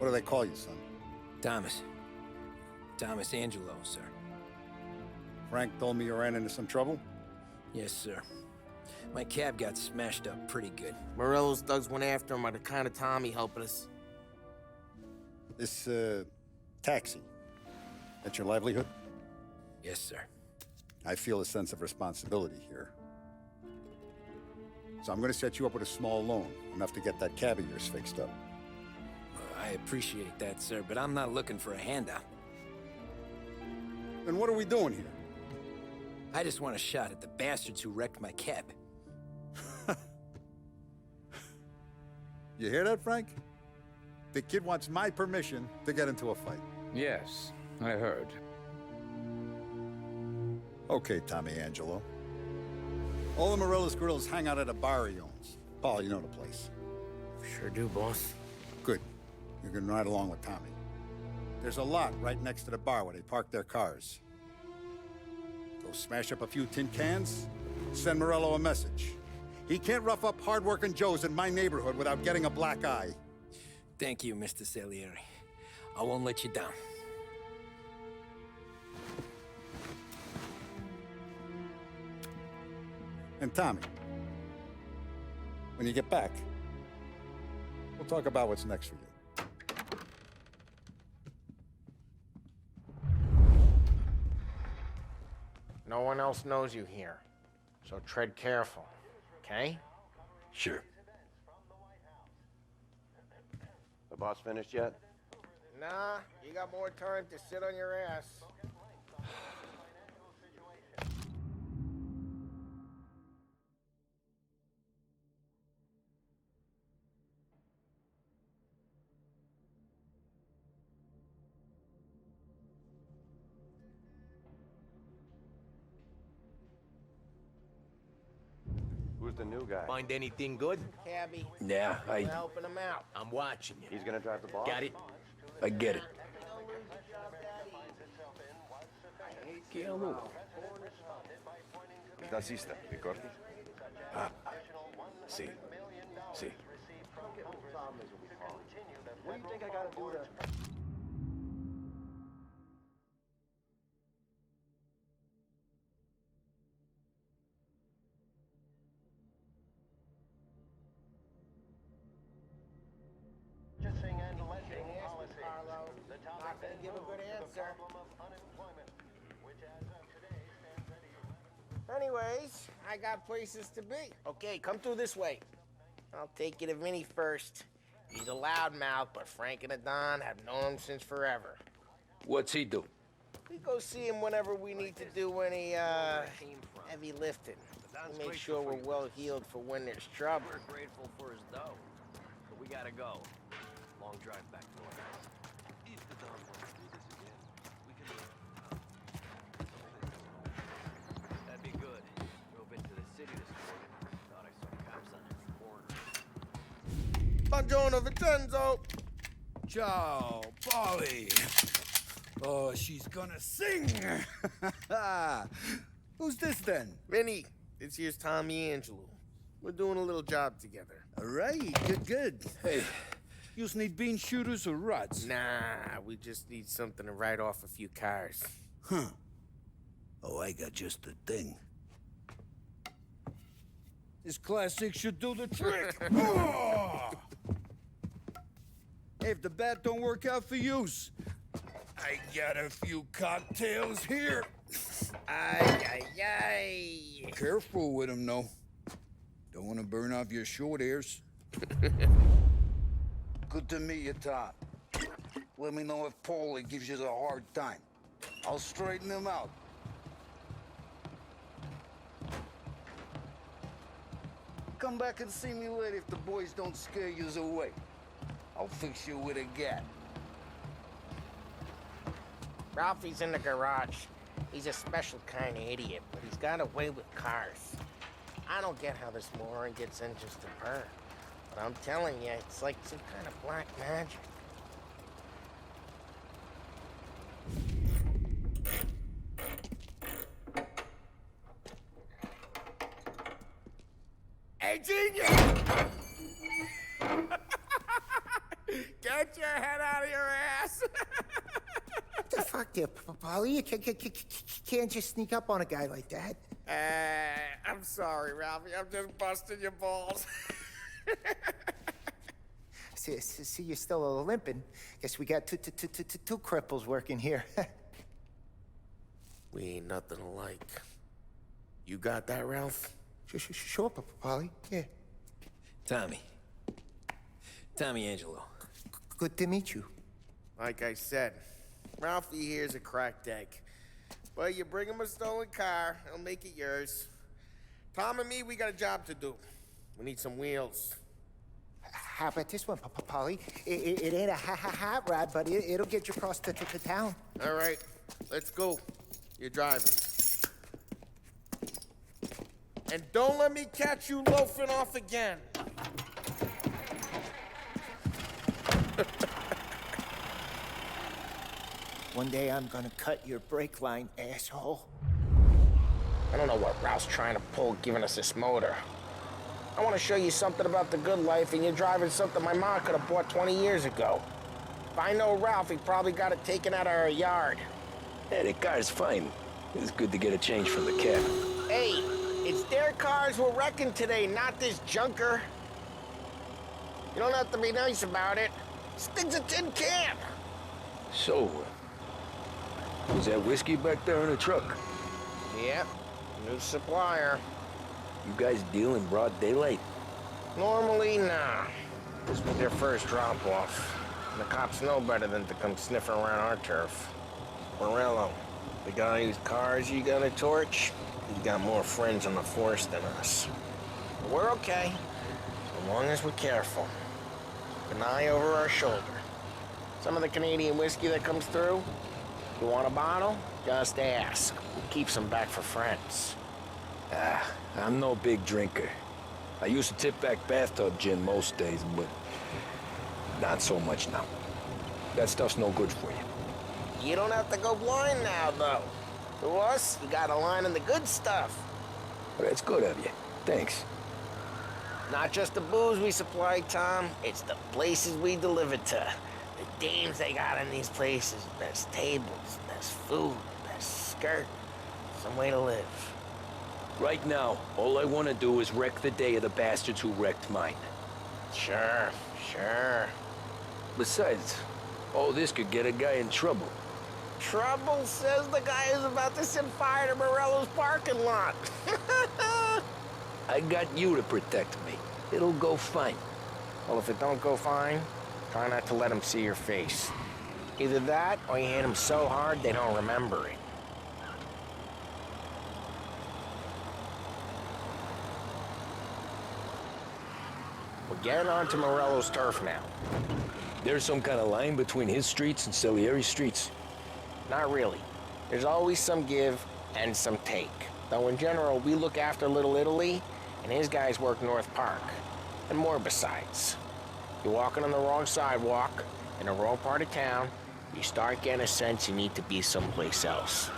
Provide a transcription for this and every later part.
What do they call you, son? Thomas. Thomas Angelo, sir. Frank told me you ran into some trouble? Yes, sir. My cab got smashed up pretty good. Morello's thugs went after him by the kind of time he helped us. This, taxi. That's your livelihood? Yes, sir. I feel a sense of responsibility here. So I'm gonna set you up with a small loan, enough to get that cab of yours fixed up. I appreciate that, sir, but I'm not looking for a handout. Then what are we doing here? I just want a shot at the bastards who wrecked my cab. You hear that, Frank? The kid wants my permission to get into a fight. Yes, I heard. Okay, Tommy Angelo. All the Morello's grills hang out at a bar he owns. Paul, you know the place. Sure do, boss. Good. You can ride along with Tommy. There's a lot right next to the bar where they park their cars. Go smash up a few tin cans, send Morello a message. He can't rough up hard-working Joes in my neighborhood without getting a black eye. Thank you, Mr. Salieri. I won't let you down. And Tommy, when you get back, we'll talk about what's next for you. No one else knows you here, so tread careful, okay? Sure. The boss finished yet? Nah, you got more time to sit on your ass. Who's the new guy? Find anything good? Cabby, Yeah, we're helping him out. I'm watching you. He's gonna drive the boss? Got it? I get it. Taxista, ricordi? Ah, sì, sì. What do you think I gotta do to... Not gonna give a good answer. Anyways, I got places to be. Okay, come through this way. I'll take you to Vinny first. He's a loudmouth, but Frank and the Don have known him since forever. What's he do? We go see him whenever we need to do any, heavy lifting. We make sure we're well healed for when there's trouble. We're grateful for his dough, but we gotta go. Long drive back to our house. If the Don wants to do this again, we can... That'd be good. Drove into the city this morning. Thought I saw cops on every corner. Buongiorno, Vincenzo! Ciao, Polly. Oh, she's gonna sing. Who's this then? Vinny, this here's Tommy Angelo. We're doing a little job together. All right, good. Hey, you need bean shooters or rods? Nah, we just need something to write off a few cars. Huh. Oh, I got just the thing. This classic should do the trick. Oh! Hey, if the bat don't work out for use, I got a few cocktails here. Ay, ay, ay. Careful with them, though. Don't want to burn off your short hairs. Good to meet you, Tom. Let me know if Paulie gives you a hard time. I'll straighten him out. Come back and see me later if the boys don't scare you away. I'll fix you with a gat. Ralphie's in the garage. He's a special kind of idiot, but he's got a way with cars. I don't get how this moron gets engines to burn. But I'm telling you, it's like some kind of black magic. Hey, genius! God Get your head out of your ass! What the fuck there, Polly? You can't just sneak up on a guy like that. I'm sorry, Ralphie. I'm just busting your balls. See, you're still limping. Guess we got two cripples working here. We ain't nothing alike. You got that, Ralph? Sure, Polly. Yeah. Tommy. Tommy Angelo. Good to meet you. Like I said, Ralphie here's a cracked egg. But you bring him a stolen car, he'll make it yours. Tom and me, we got a job to do. We need some wheels. How about this one, Polly? It ain't a hot rod, but it'll get you across to town. All right, let's go. You're driving. And don't let me catch you loafing off again. One day I'm gonna cut your brake line, asshole. I don't know what Ralph's trying to pull giving us this motor. I want to show you something about the good life, and you're driving something my mom could have bought 20 years ago. If I know Ralph, he probably got it taken out of our yard. Yeah, the car's fine. It's good to get a change from the cab. Hey, it's their cars we're wrecking today, not this junker. You don't have to be nice about it. This thing's a tin can. So, was that whiskey back there in the truck? Yep, new supplier. You guys deal in broad daylight? Normally, nah. This was their first drop-off. The cops know better than to come sniffing around our turf. Morello, the guy whose cars you gonna torch, he's got more friends on the force than us. But we're okay, as long as we're careful. An eye over our shoulder. Some of the Canadian whiskey that comes through, you want a bottle? Just ask. Keeps them back for friends. I'm no big drinker. I used to tip back bathtub gin most days, but not so much now. That stuff's no good for you. You don't have to go blind now, though. To us, you got a line on the good stuff. Well, that's good of you. Thanks. Not just the booze we supply, Tom. It's the places we deliver to. The dames they got in these places. Best tables, best food, best skirt. Some way to live. Right now, all I want to do is wreck the day of the bastards who wrecked mine. Sure. Besides, all this could get a guy in trouble. Trouble says the guy is about to set fire to Morello's parking lot. I got you to protect me. It'll go fine. Well, if it don't go fine, try not to let them see your face. Either that, or you hit them so hard they don't remember it. We're getting onto Morello's turf now. There's some kind of line between his streets and Salieri's streets. Not really. There's always some give and some take. Though in general, we look after Little Italy, and his guys work North Park. And more besides. You're walking on the wrong sidewalk, in the wrong part of town, you start getting a sense you need to be someplace else.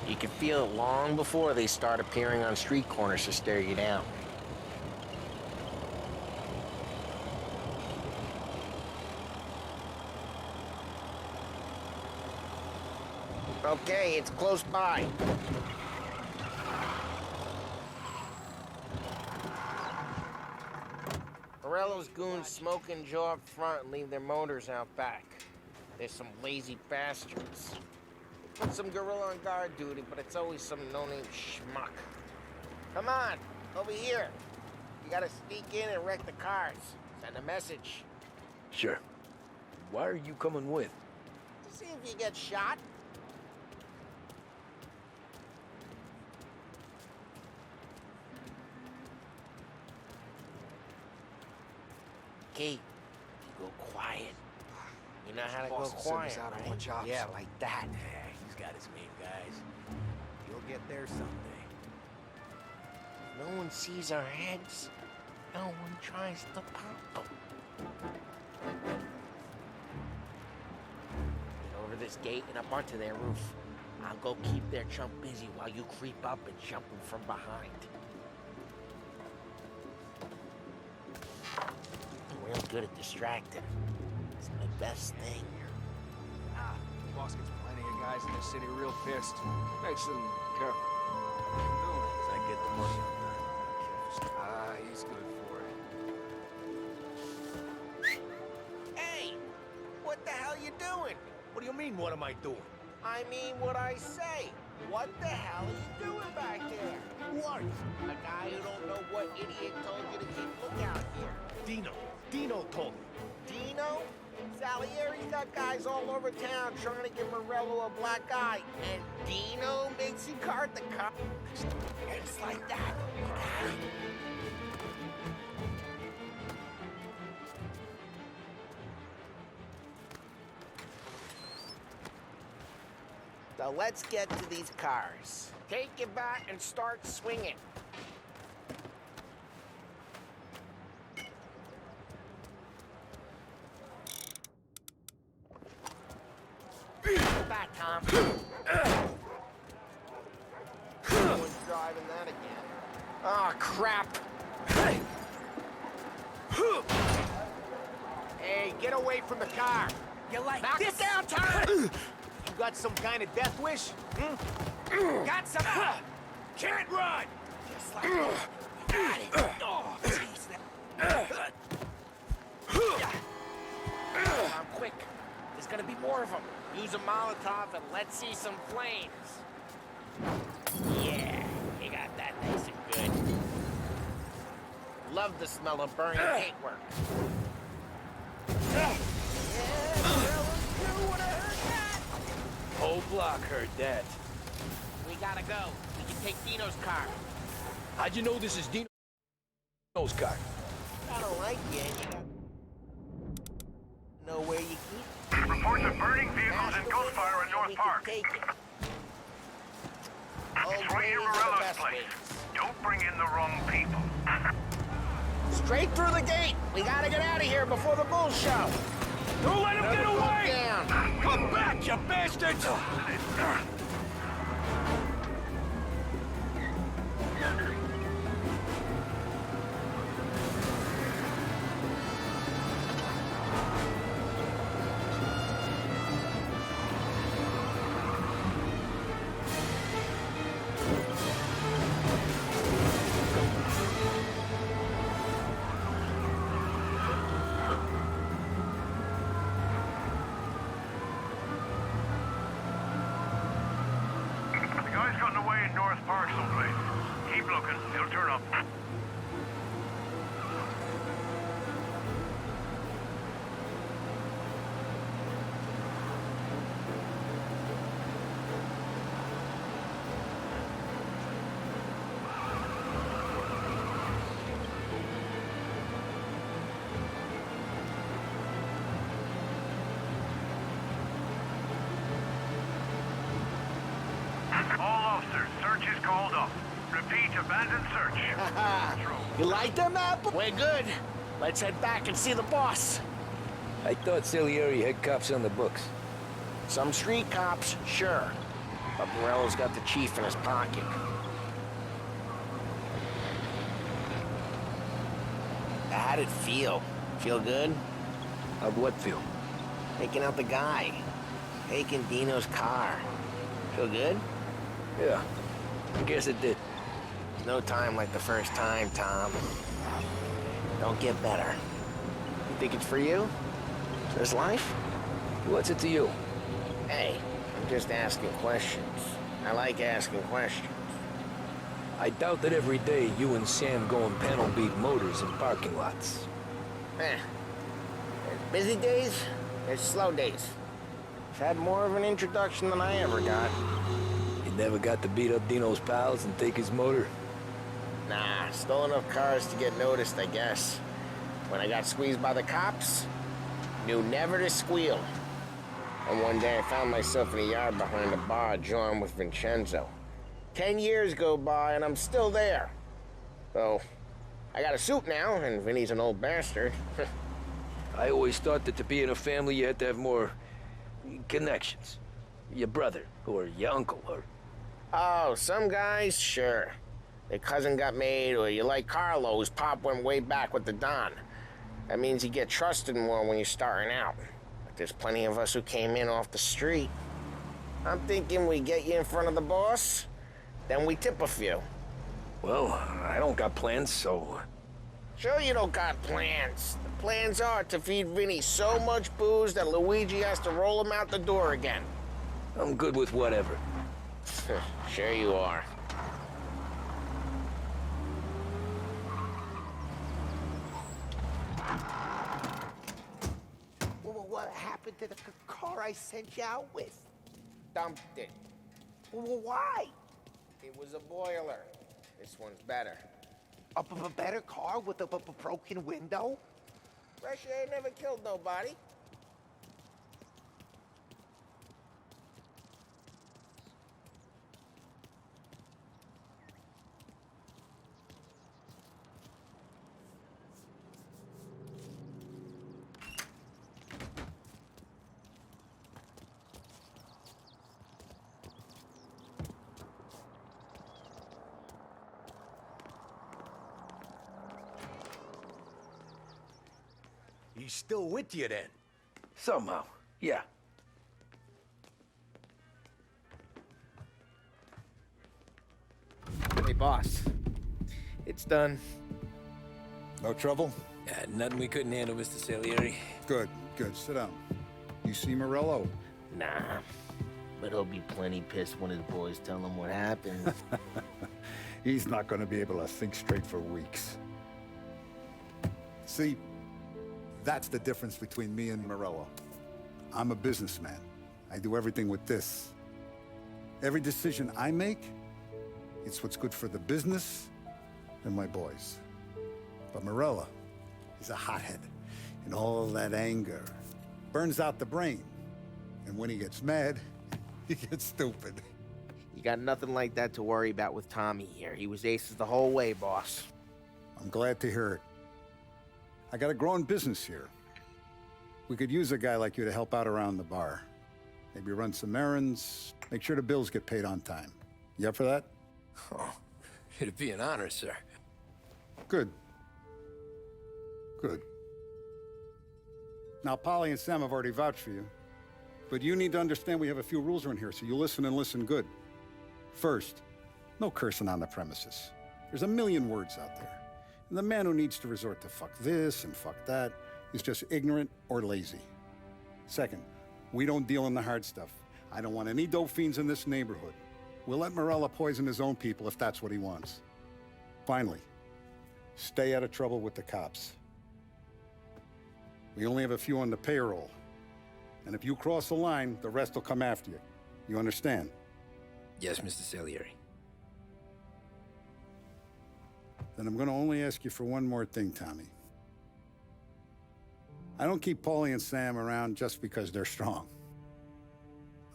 You can feel it long before they start appearing on street corners to stare you down. Okay, it's close by. Morello's goons smoke and jaw up front and leave their motors out back. There's some lazy bastards. They put some gorilla on guard duty, but it's always some no-name schmuck. Come on, over here. You gotta sneak in and wreck the cars. Send a message. Sure. Why are you coming with? To see if you get shot. Okay, you go quiet. You know how to go quiet, right? Yeah, like that. Yeah, he's got his main guys. You'll get there someday. No one sees our heads. No one tries to pop them. Get over this gate and up onto their roof. I'll go keep their chump busy while you creep up and jump him from behind. I'm real good at distracting. It's my best thing. Ah, boss gets plenty of guys in this city real pissed. Makes them careful. As I get the money, I'm not careful. Ah, he's good for it. Hey, what the hell you doing? What do you mean, what am I doing? I mean what I say. What the hell are you doing back there? What? A guy who don't know what idiot told you to keep lookout here. Dino told me. Dino? Salieri's got guys all over town trying to give Morello a black eye. And Dino makes you card the cop. It's like that. You got it. So let's get to these cars. Take it back and start swinging. Go back, Tom. No one's driving that again. Oh, crap. Hey, get away from the car. You like Knock this? it down, Tom. You got some kind of death wish? Hmm? Got some? Can't run! Just like that. Got it. Oh, jeez. Tom, quick. There's gonna be more of them. Use a Molotov and let's see some flames. Yeah, you got that nice and good. Love the smell of burning paintwork. Yeah, you would have heard that. Whole block heard that. We gotta go. We can take Dino's car. How'd you know this is Dino's car? I don't like you. You gotta know where you keep. Reports of burning vehicles and ghost fire in North Park. Take it. It's right near Morello's place. Don't bring in the wrong people. Straight through the gate. We gotta get out of here before the bulls show. Don't let him get Never away! Down. Come back, you bastards! The guy's gotten away in North Park someplace. Keep looking. He'll turn up. All officers, search is called off. Repeat, abandoned search. You like that map? We're good. Let's head back and see the boss. I thought Salieri had cops on the books. Some street cops, sure. But Morello's got the chief in his pocket. How'd it feel? Feel good? How'd what feel? Taking out the guy. Taking Dino's car. Feel good? Yeah, I guess it did. There's no time like the first time, Tom. Don't get better. You think it's for you? This life? What's it to you? Hey, I'm just asking questions. I like asking questions. I doubt that every day you and Sam go and panel beat motors in parking lots. There's busy days, there's slow days. I've had more of an introduction than I ever got. You never got to beat up Dino's pals and take his motor? Nah, stole enough cars to get noticed, I guess. When I got squeezed by the cops, knew never to squeal. And one day I found myself in a yard behind a bar drawing with Vincenzo. 10 years go by and I'm still there. So, I got a suit now, and Vinny's an old bastard. I always thought that to be in a family you had to have more connections. Your brother, or your uncle, or... Oh, some guys, sure. Their cousin got made, or you like Carlo, whose pop went way back with the Don. That means you get trusted more when you're starting out. But there's plenty of us who came in off the street. I'm thinking we get you in front of the boss, then we tip a few. Well, I don't got plans, so... Sure you don't got plans. The plans are to feed Vinny so much booze that Luigi has to roll him out the door again. I'm good with whatever. Sure you are. Well, what happened to the car I sent you out with? Dumped it. Well, why? It was a boiler. This one's better. A better car with a broken window? Russia ain't never killed nobody. He's still with you then? Somehow, yeah. Hey, boss. It's done. No trouble? Yeah, nothing we couldn't handle, Mr. Salieri. Good, good. Sit down. You see Morello? Nah. But he'll be plenty pissed when his boys tell him what happened. He's not going to be able to think straight for weeks. See, that's the difference between me and Morello. I'm a businessman. I do everything with this. Every decision I make, it's what's good for the business and my boys. But Morello, he's a hothead. And all that anger burns out the brain. And when he gets mad, he gets stupid. You got nothing like that to worry about with Tommy here. He was aces the whole way, boss. I'm glad to hear it. I got a growing business here. We could use a guy like you to help out around the bar. Maybe run some errands, make sure the bills get paid on time. You up for that? Oh, it'd be an honor, sir. Good. Good. Now, Polly and Sam have already vouched for you. But you need to understand we have a few rules around here, so you listen and listen good. First, no cursing on the premises. There's a million words out there. And the man who needs to resort to fuck this and fuck that is just ignorant or lazy. Second, we don't deal in the hard stuff. I don't want any dope fiends in this neighborhood. We'll let Morella poison his own people if that's what he wants. Finally, stay out of trouble with the cops. We only have a few on the payroll. And if you cross the line, the rest will come after you. You understand? Yes, Mr. Salieri. Then I'm gonna only ask you for one more thing, Tommy. I don't keep Paulie and Sam around just because they're strong.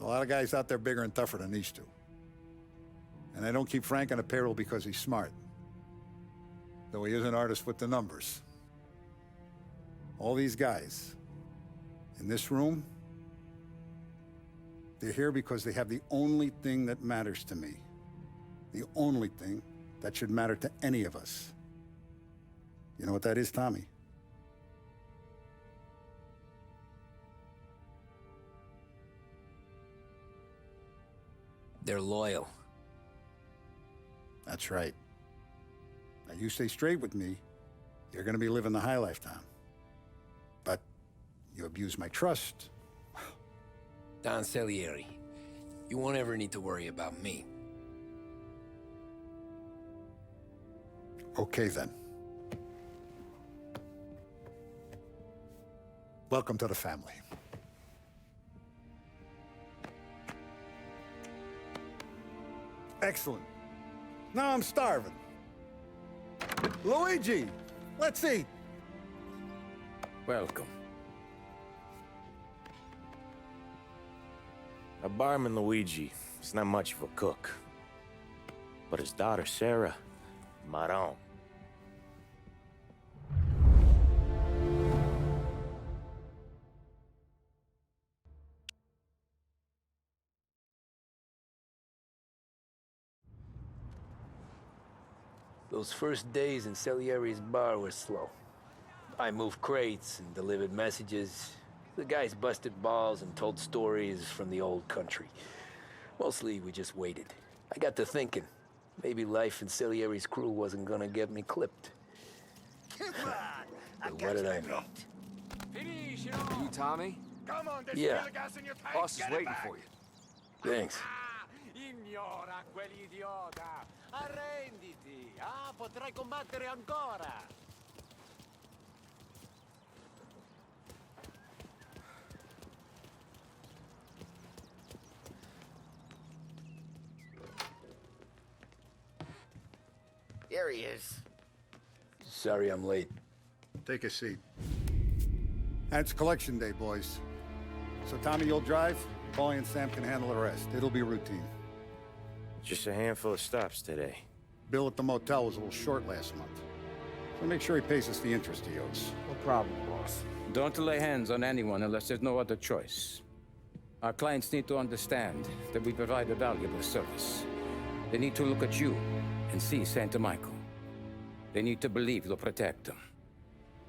A lot of guys out there bigger and tougher than these two. And I don't keep Frank on the payroll because he's smart. Though he is an artist with the numbers. All these guys in this room, they're here because they have the only thing that matters to me. The only thing that should matter to any of us. You know what that is, Tommy? They're loyal. That's right. Now you stay straight with me, you're gonna be living the high life, Tom. But you abuse my trust. Don Salieri, you won't ever need to worry about me. Okay, then. Welcome to the family. Excellent. Now I'm starving. Luigi, let's eat. Welcome. A barman Luigi is not much of a cook. But his daughter Sarah, Maron. Those first days in Salieri's bar were slow. I moved crates and delivered messages. The guys busted balls and told stories from the old country. Mostly, we just waited. I got to thinking, maybe life in Salieri's crew wasn't gonna get me clipped. Come on. But what did I know? You Tommy? Come on, there's Yeah. still gas in your tank. Boss is Get it waiting back. for you. Thanks. Ignora quell'idiota. Arrenditi. Potrai combattere ancora. There he is. Sorry I'm late. Take a seat. And it's collection day, boys. So Tommy, you'll drive. Paulie and Sam can handle the rest. It'll be routine. Just a handful of stops today. Bill at the motel was a little short last month. So make sure he pays us the interest he owes. No problem, boss. Don't lay hands on anyone unless there's no other choice. Our clients need to understand that we provide a valuable service. They need to look at you and see Santa Michael. They need to believe you'll protect them.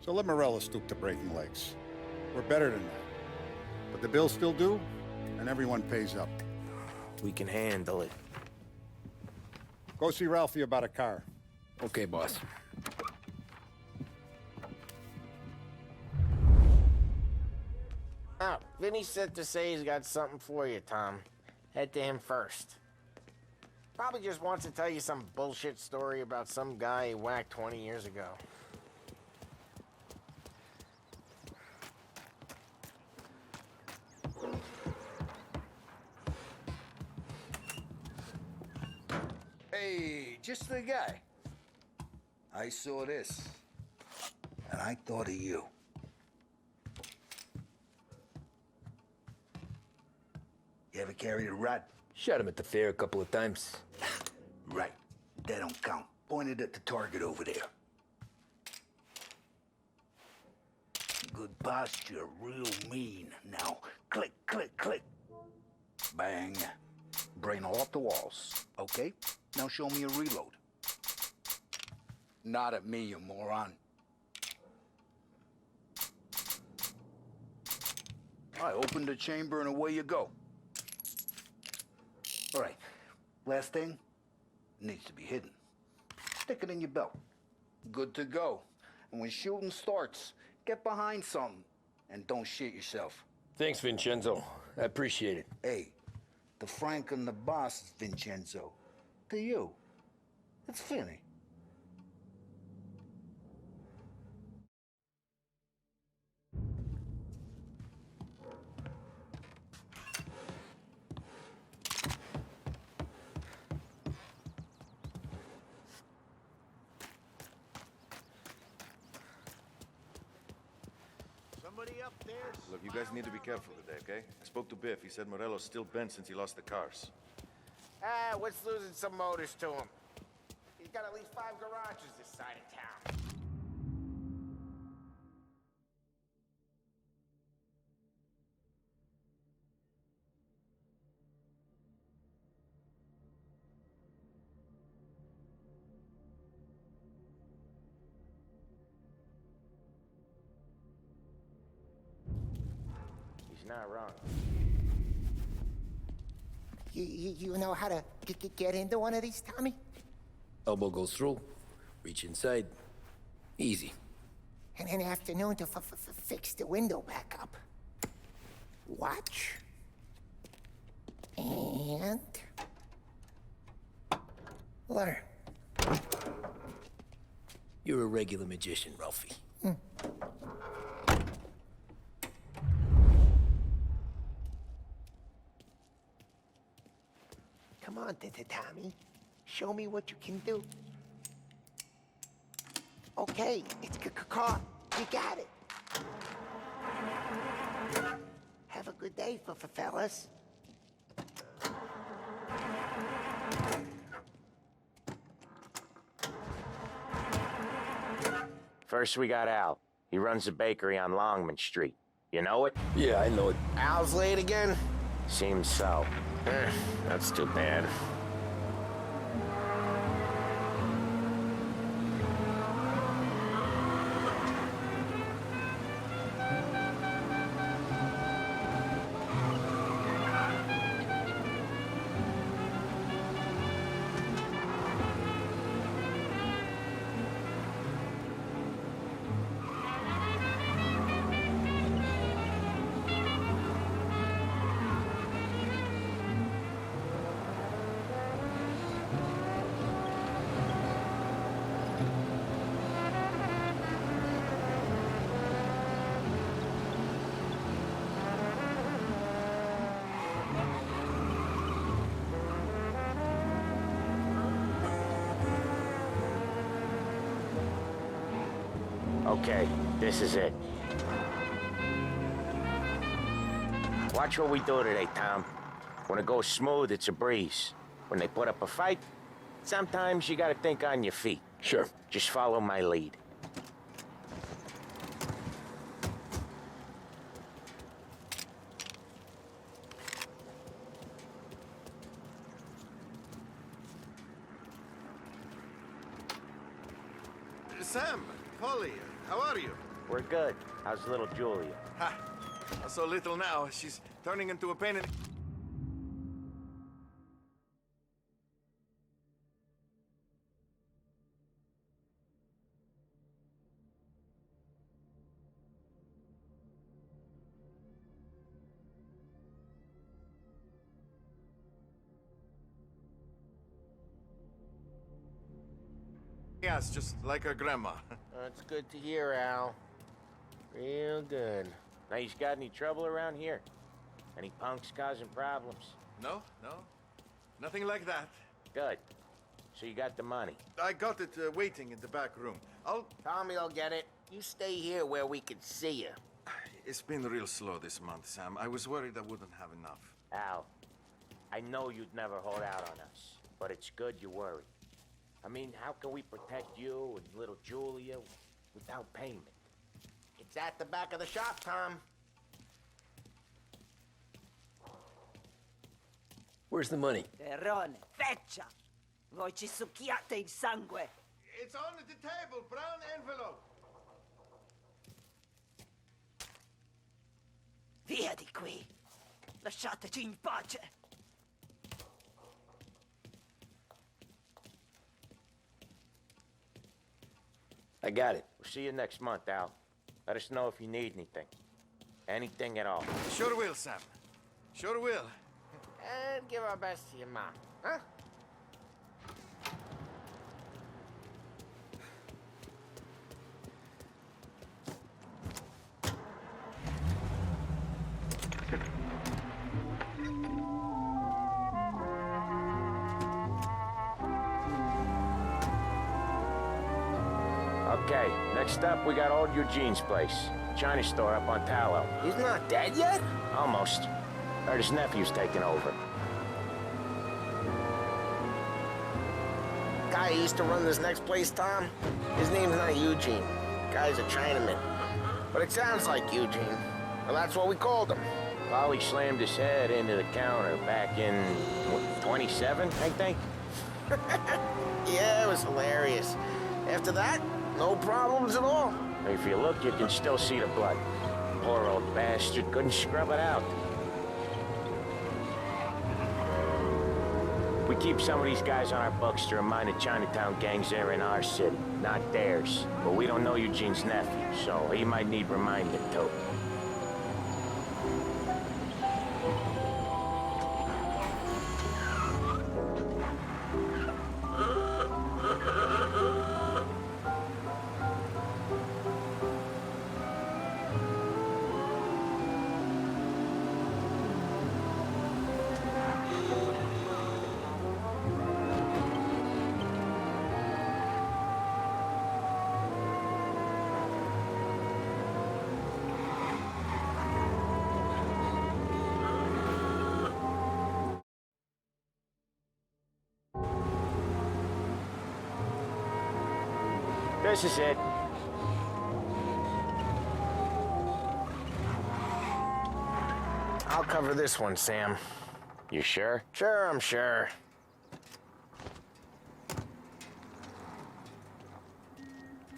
So let Morella stoop to breaking legs. We're better than that. But the bill's still due, and everyone pays up. We can handle it. Go see Ralphie about a car. Okay, boss. Oh, Vinny said to say he's got something for you, Tom. Head to him first. Probably just wants to tell you some bullshit story about some guy he whacked 20 years ago. Hey, just the guy. I saw this, and I thought of you. You ever carried a rod? Shot him at the fair a couple of times. Right. That don't count. Pointed at the target over there. Good posture, real mean. Now, click, click, click. Bang. Brain all off the walls. Okay? Now show me a reload. Not at me, you moron. I opened the chamber and away you go. All right. Last thing needs to be hidden. Stick it in your belt. Good to go. And when shooting starts, get behind something and don't shit yourself. Thanks, Vincenzo. I appreciate it. Hey, the Frank and the boss is Vincenzo. To you, it's Vinny. Somebody up there? Look, you guys need to be careful today, okay? I spoke to Biff. He said Morello's still bent since he lost the cars. What's losing some motors to him? He's got at least 5 garages this side of town. He's not wrong. You know how to get into one of these, Tommy? Elbow goes through. Reach inside. Easy. And an afternoon to fix the window back up. Watch. And... learn. You're a regular magician, Ralphie. Come on, Tommy. Show me what you can do. Okay, it's caught. You got it. Have a good day, fellas. First, we got Al. He runs a bakery on Longman Street. You know it? Yeah, I know it. Al's late again? Seems so. That's too bad. Okay, this is it. Watch what we do today, Tom. When it goes smooth, it's a breeze. When they put up a fight, sometimes you gotta think on your feet. Sure. Just follow my lead. Sam, Polly, how are you? We're good. How's little Julia? Ha! So little now, she's turning into a pain in... Yes, just like her grandma. That's good to hear, Al. Real good. Now, he's got any trouble around here? Any punks causing problems? No, no. Nothing like that. Good. So you got the money? I got it waiting in the back room. Tommy will get it. You stay here where we can see you. It's been real slow this month, Sam. I was worried I wouldn't have enough. Al, I know you'd never hold out on us, but it's good you worry. I mean, how can we protect you and little Julia without payment? It's at the back of the shop, Tom. Where's the money? Terrone, feccia! Voi ci succhiate il sangue! It's on the table, brown envelope. Via di qui! Lasciateci in pace! I got it. We'll see you next month, Al. Let us know if you need anything. Anything at all. Sure will, Sam. Sure will. And give our best to your mom, huh? Okay, next up, we got old Eugene's place. China store up on Tallow. He's not dead yet? Almost. Heard his nephew's taking over. Guy who used to run this next place, Tom, his name's not Eugene. Guy's a Chinaman. But it sounds like Eugene. Well, that's what we called him. Polly slammed his head into the counter back in, what, 27, I think? Yeah, it was hilarious. After that, no problems at all. If you look, you can still see the blood. Poor old bastard couldn't scrub it out. We keep some of these guys on our books to remind the Chinatown gangs they're in our city, not theirs. But we don't know Eugene's nephew, so he might need reminding too. This is it. I'll cover this one, Sam. You sure? Sure, I'm sure.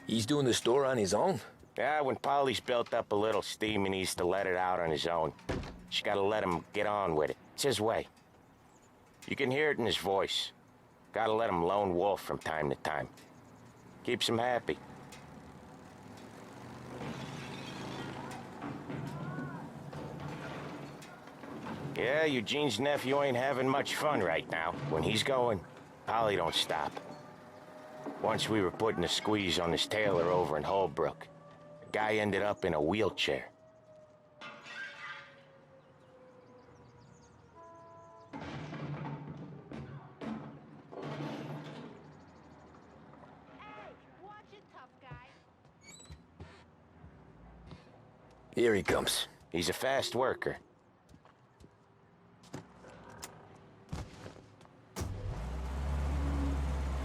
He's doing the store on his own? Yeah, when Polly's built up a little steam, he needs to let it out on his own. Just gotta let him get on with it. It's his way. You can hear it in his voice. Gotta let him lone wolf from time to time. Keeps him happy. Yeah, Eugene's nephew ain't having much fun right now. When he's going, Polly don't stop. Once we were putting a squeeze on this tailor over in Holbrook. The guy ended up in a wheelchair. Here he comes. He's a fast worker.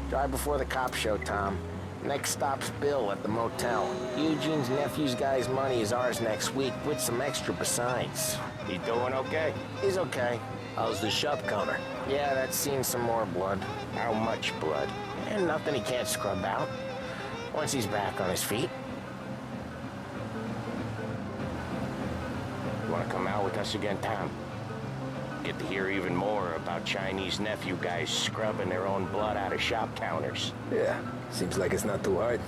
Drive before the cops show, Tom. Next stop's Bill at the motel. Eugene's nephew's guy's money is ours next week, with some extra besides. He doing okay? He's okay. How's the shop counter? Yeah, that's seen some more blood. How much blood? And nothing he can't scrub out. Once he's back on his feet. You wanna come out with us again, Tom? Get to hear even more about Chinese nephew guys scrubbing their own blood out of shop counters. Yeah, seems like it's not too hard.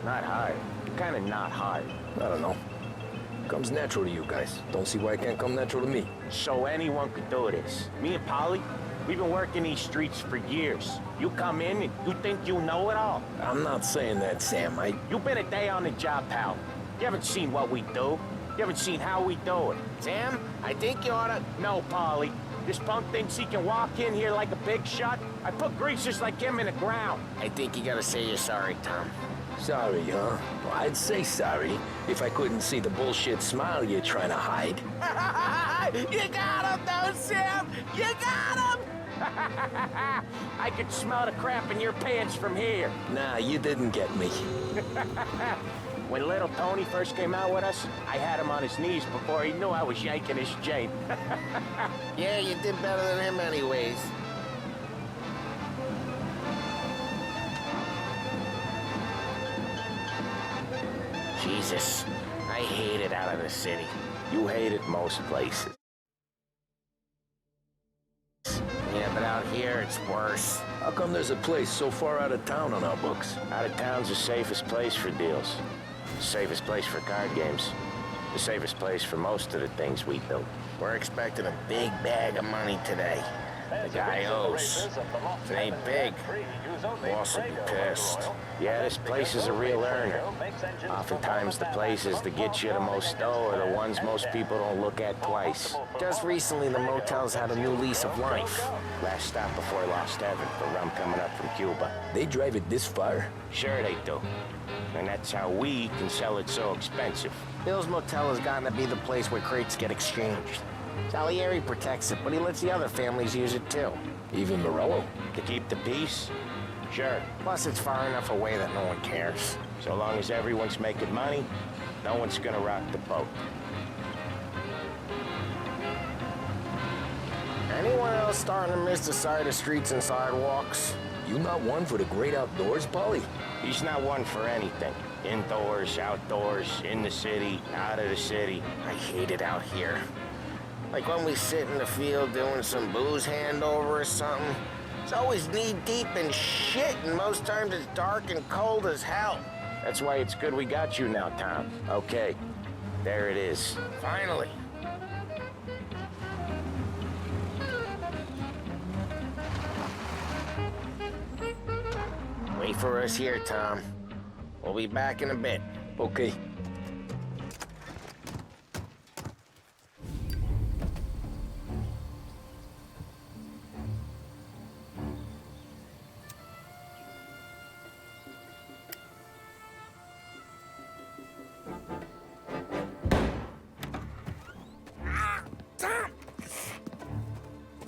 Not hard. Kinda not hard. I don't know. Comes natural to you guys. Don't see why it can't come natural to me. So anyone could do this. Me and Polly, we've been working these streets for years. You come in and you think you know it all. I'm not saying that, Sam. You've been a day on the job, pal. You haven't seen what we do. You haven't seen how we do it. Sam, I think you oughta... No, Polly. This punk thinks he can walk in here like a big shot. I put greasers like him in the ground. I think you gotta say you're sorry, Tom. Sorry, huh? Well, I'd say sorry if I couldn't see the bullshit smile you're trying to hide. You got him, though, Sam! You got him! I could smell the crap in your pants from here. Nah, you didn't get me. When little Tony first came out with us, I had him on his knees before he knew I was yanking his chain. Yeah, you did better than him anyways. Jesus, I hate it out of the city. You hate it most places. Yeah, but out here, it's worse. How come there's a place so far out of town on our books? Out of town's the safest place for deals. The safest place for card games. The safest place for most of the things we do. We're expecting a big bag of money today. The guy owes. If it ain't big, boss will be pissed. Yeah, this place is a real earner. Oftentimes the places that get you the most dough are the ones most people don't look at twice. Just recently, the motel's had a new lease of life. Last stop before Lost Heaven for rum coming up from Cuba. They drive it this far? Sure they do. And that's how we can sell it so expensive. Bill's Motel has gotten to be the place where crates get exchanged. Salieri protects it, but he lets the other families use it too. Even Morello? To keep the peace? Sure. Plus, it's far enough away that no one cares. So long as everyone's making money, no one's gonna rock the boat. Anyone else starting to miss the side of streets and sidewalks? You not one for the great outdoors, Polly? He's not one for anything. Indoors, outdoors, in the city, out of the city. I hate it out here. Like when we sit in the field doing some booze handover or something. It's always knee-deep in shit, and most times it's dark and cold as hell. That's why it's good we got you now, Tom. Okay, there it is. Finally. Wait for us here, Tom. We'll be back in a bit. Okay.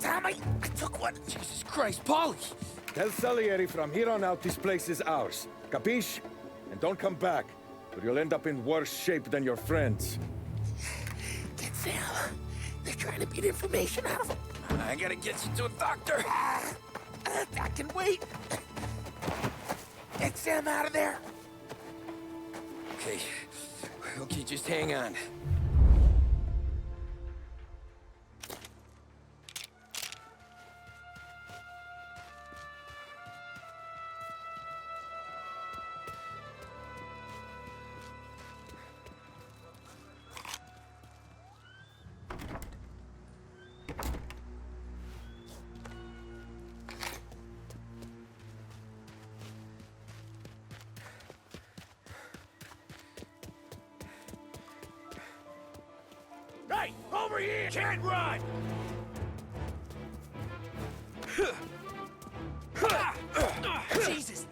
I took one. Jesus Christ, Polly! Tell Salieri from here on out this place is ours. Capiche? And don't come back, or you'll end up in worse shape than your friends. Get Sam. They're trying to beat information out of him. I gotta get you to a doctor. I can wait. Get Sam out of there. Okay. Okay, just hang on. Hey, over here! Can't run! Jesus!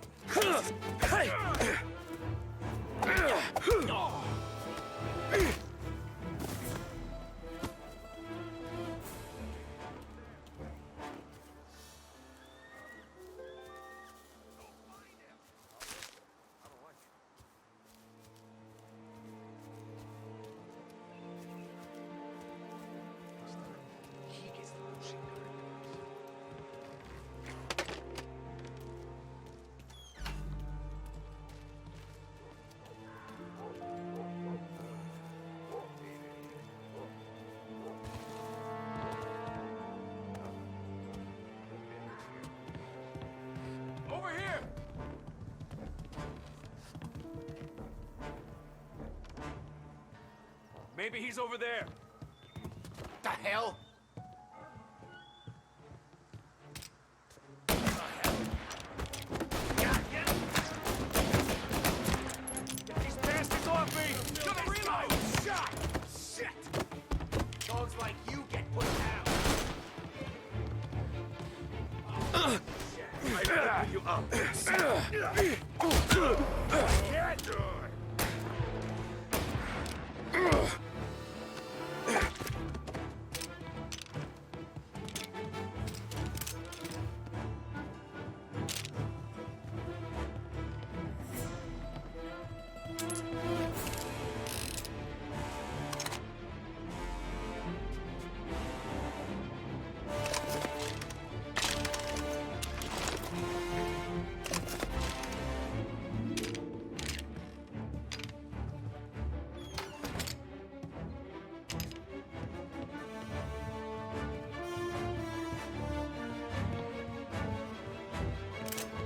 Maybe he's over there. The hell? Get these bastards off me! Gonna reload! Shot! Shit! Dogs like you get put down. I open you up.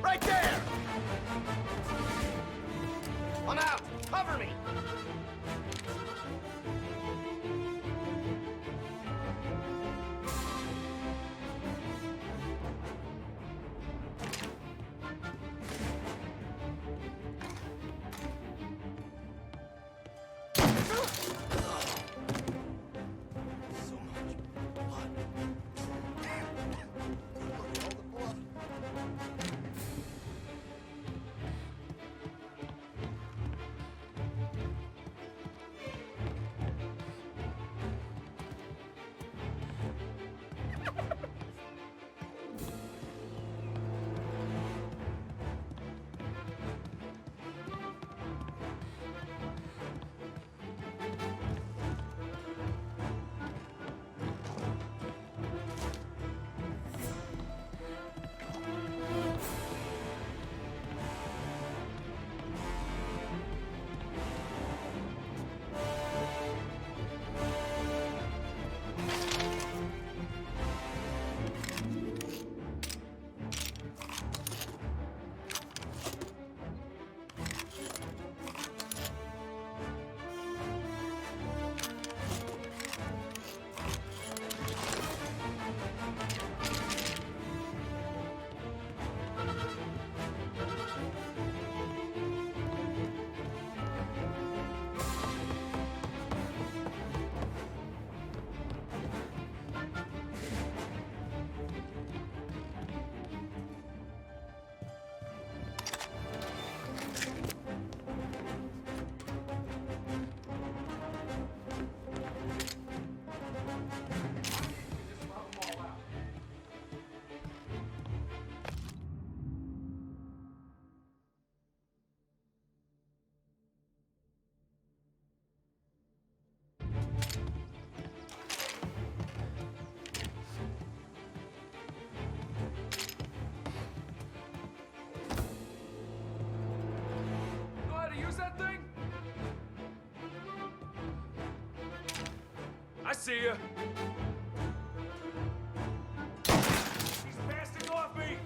Right there! I'm out! Cover me! I see ya. These bastards off me!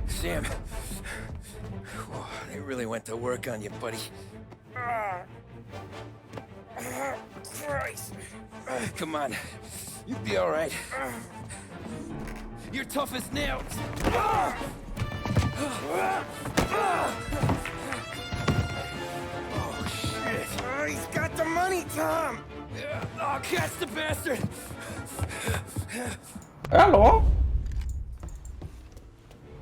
Sam. Whoa, they really went to work on you, buddy. Christ. Come on. You'll be all right. You're tough as nails. Oh, shit. Oh, he's got the money, Tom. Oh, catch the bastard. Hello?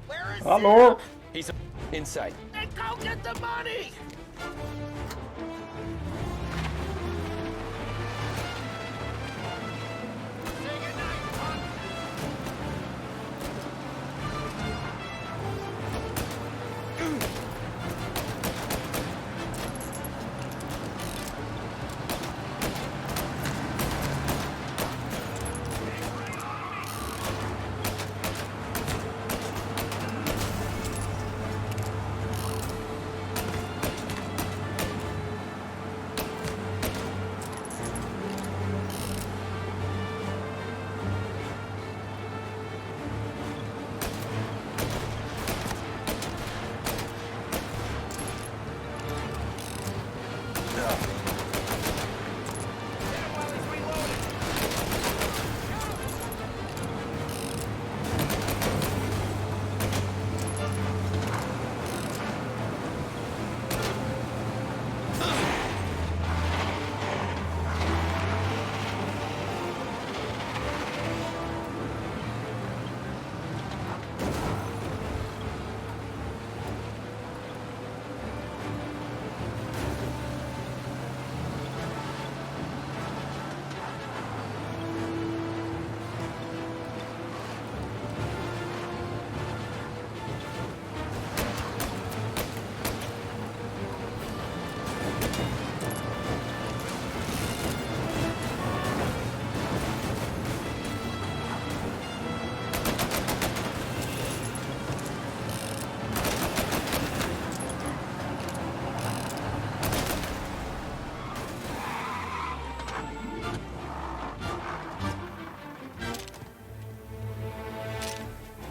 Where is Hello? He's inside. Then go get the money!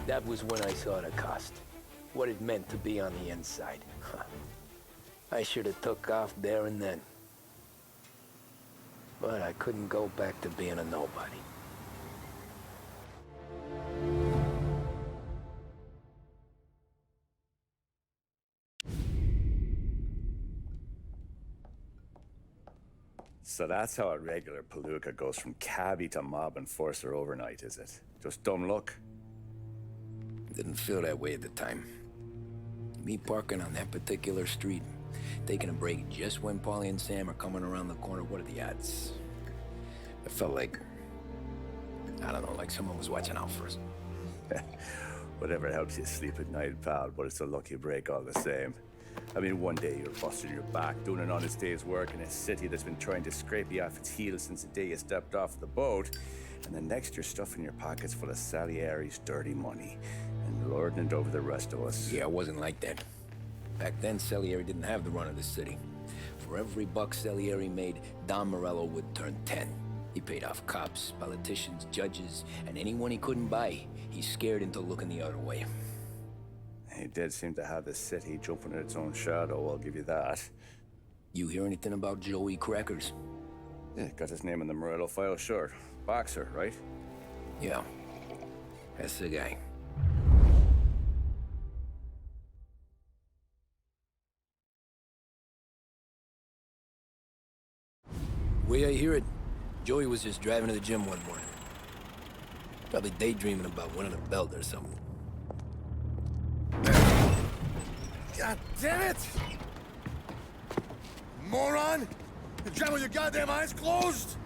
That was when I saw the cost. What it meant to be on the inside. I should have took off there and then. But I couldn't go back to being a nobody. So that's how a regular palooka goes from cabbie to mob enforcer overnight, is it? Just dumb luck? Didn't feel that way at the time. Me parking on that particular street, taking a break just when Paulie and Sam are coming around the corner, what are the odds? I felt like, I don't know, like someone was watching out for us. Whatever helps you sleep at night, pal, but it's a lucky break all the same. I mean, one day you're busting your back, doing an honest day's work in a city that's been trying to scrape you off its heels since the day you stepped off the boat, and the next you're stuffing your pockets full of Salieri's dirty money and lording it over the rest of us. Yeah, it wasn't like that. Back then, Salieri didn't have the run of the city. For every buck Salieri made, Don Morello would turn 10. He paid off cops, politicians, judges, and anyone he couldn't buy, he scared into looking the other way. He did seem to have the city jumping in its own shadow, I'll give you that. You hear anything about Joey Crackers? Yeah, got his name in the Morello file, sure. Boxer, right? Yeah, that's the guy. Way I hear it, Joey was just driving to the gym one morning. Probably daydreaming about winning a belt or something. God damn it! Moron! You driving with your goddamn eyes closed?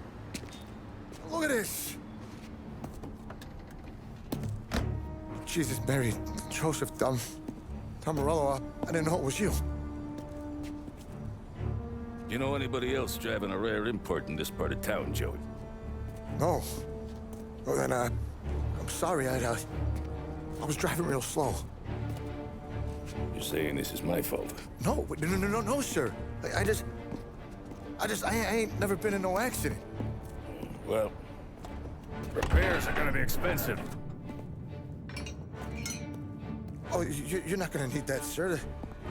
Look at this! Jesus, Mary, Joseph, Tom Morello, I didn't know it was you. You know anybody else driving a rare import in this part of town, Joey? No. Well, then, I'm sorry, I was driving real slow. You're saying this is my fault? No, no, sir. I ain't never been in no accident. Well, repairs are gonna be expensive. Oh, you're not gonna need that, sir. The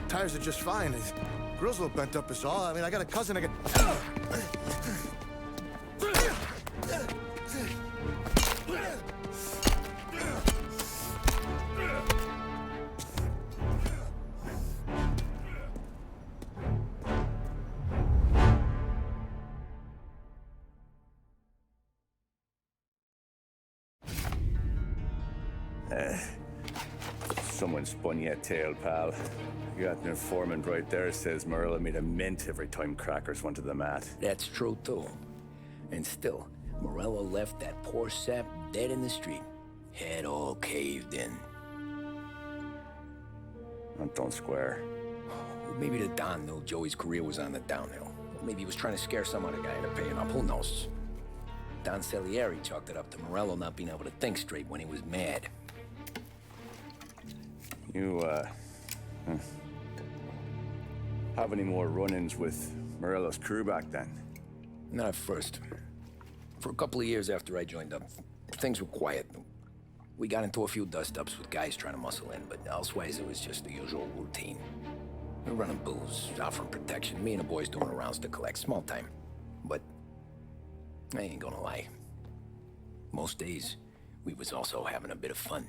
tires are just fine. The grill's a little bent up is all. I mean, I got a cousin that can... Someone spun you a tale, pal. You got an informant right there says Morello made a mint every time Crackers went to the mat. That's true, too. And still, Morello left that poor sap dead in the street. Head all caved in. That don't square. Maybe the Don knew Joey's career was on the downhill. Maybe he was trying to scare some other guy into paying up. Who knows? Don Salieri chalked it up to Morello not being able to think straight when he was mad. You, have any more run-ins with Morello's crew back then? Not at first. For a couple of years after I joined up, things were quiet. We got into a few dust-ups with guys trying to muscle in, but elsewise it was just the usual routine. We were running booze, offering protection, me and the boys doing rounds to collect, small time. But I ain't gonna lie. Most days, we was also having a bit of fun.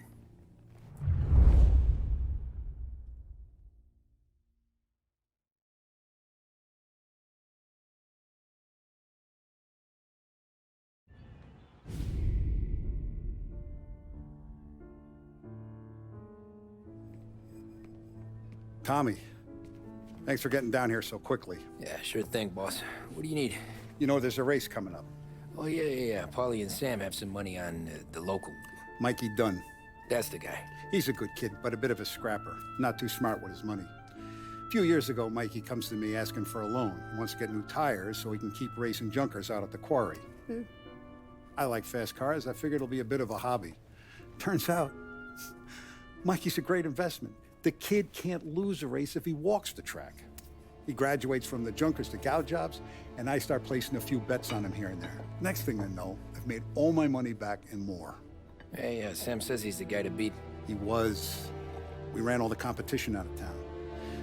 Tommy, thanks for getting down here so quickly. Yeah, sure thing, boss. What do you need? You know, there's a race coming up. Oh, yeah. Paulie and Sam have some money on the local. Mikey Dunn. That's the guy. He's a good kid, but a bit of a scrapper. Not too smart with his money. A few years ago, Mikey comes to me asking for a loan. He wants to get new tires so he can keep racing junkers out at the quarry. I like fast cars. I figured it'll be a bit of a hobby. Turns out, Mikey's a great investment. The kid can't lose a race if he walks the track. He graduates from the junkers to gal jobs, and I start placing a few bets on him here and there. Next thing I know, I've made all my money back and more. Hey, Sam says he's the guy to beat. He was. We ran all the competition out of town.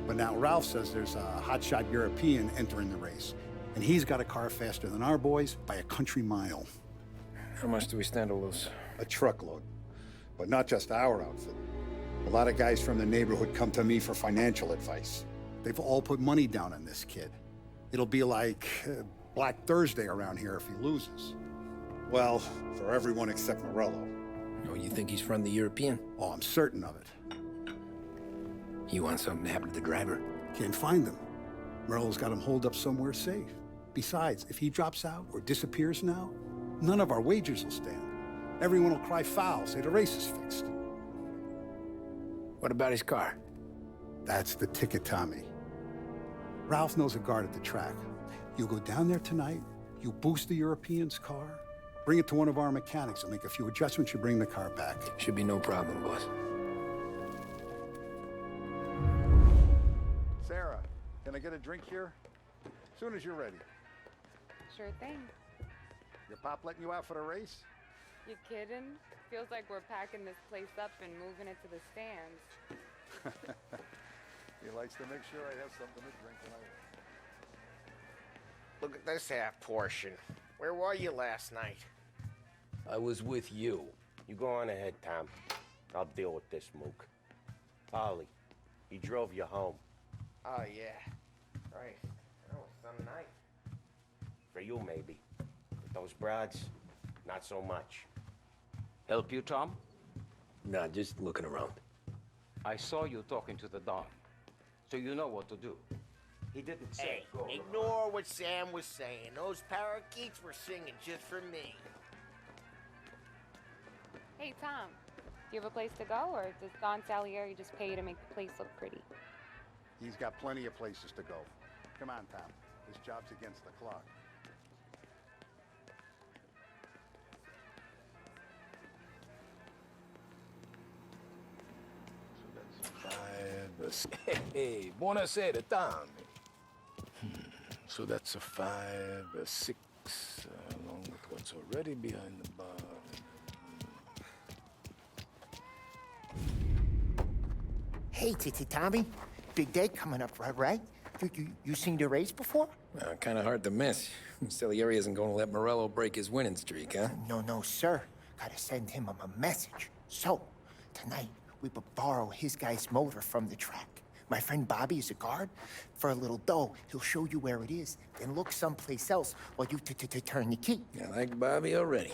But now Ralph says there's a hotshot European entering the race. And he's got a car faster than our boys by a country mile. How much do we stand to lose? A truckload. But not just our outfit. A lot of guys from the neighborhood come to me for financial advice. They've all put money down on this kid. It'll be like Black Thursday around here if he loses. Well, for everyone except Morello. Oh, you think he's from the European? Oh, I'm certain of it. You want something to happen to the driver? Can't find him. Morello's got him holed up somewhere safe. Besides, if he drops out or disappears now, none of our wagers will stand. Everyone will cry foul, say the race is fixed. What about his car? That's the ticket, Tommy. Ralph knows a guard at the track. You go down there tonight, you boost the European's car, bring it to one of our mechanics, and make a few adjustments, you bring the car back. Should be no problem, boss. Sarah, can I get a drink here? As soon as you're ready. Sure thing. Your pop letting you out for the race? You kidding? Feels like we're packing this place up and moving it to the stands. He likes to make sure I have something to drink when I leave. Look at this half portion. Where were you last night? I was with you. You go on ahead, Tom. I'll deal with this mook. Polly, he drove you home. Oh, yeah. Right. That was some night. For you, maybe. But those broads, not so much. Help you, Tom? Nah, just looking around. I saw you talking to the Don, so you know what to do. He didn't say Hey, go. ignore what Sam was saying. Those parakeets were singing just for me. Hey, Tom, do you have a place to go, or does Don Salieri just pay you to make the place look pretty? He's got plenty of places to go. Come on, Tom. This job's against the clock. Hey, buonasera, Tommy. So that's a 5, a 6, along with what's already behind the bar. Hey, Tommy. Big day coming up, right? You seen the race before? Kind of hard to miss. Salieri isn't going to let Morello break his winning streak, huh? No, sir. Gotta send him a message. So, tonight, we borrow his guy's motor from the track. My friend Bobby is a guard. For a little dough, he'll show you where it is, then look someplace else while you turn the key. I like Bobby already.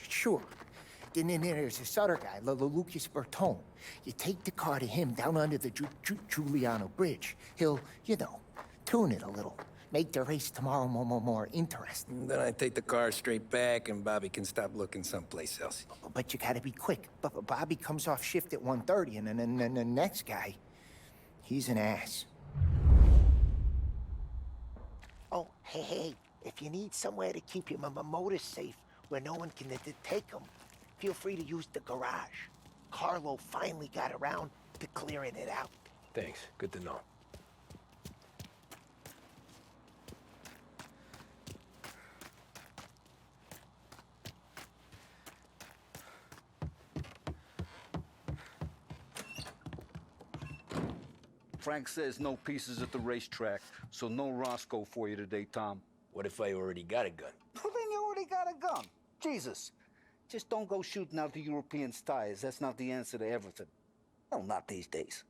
Sure. Then there's this other guy, Lucas Bertone. You take the car to him down under the Giuliano Bridge. He'll, tune it a little. Make the race tomorrow more interesting. Then I take the car straight back, and Bobby can stop looking someplace else. But you gotta be quick. Bobby comes off shift at 1:30, and then the next guy, he's an ass. Oh, hey, if you need somewhere to keep your motor safe where no one can take them, feel free to use the garage. Carlo finally got around to clearing it out. Thanks. Good to know. Frank says no pieces at the racetrack, so no Roscoe for you today, Tom. What if I already got a gun? Well, then you already got a gun. Jesus. Just don't go shooting out the Europeans' tires. That's not the answer to everything. Well, not these days.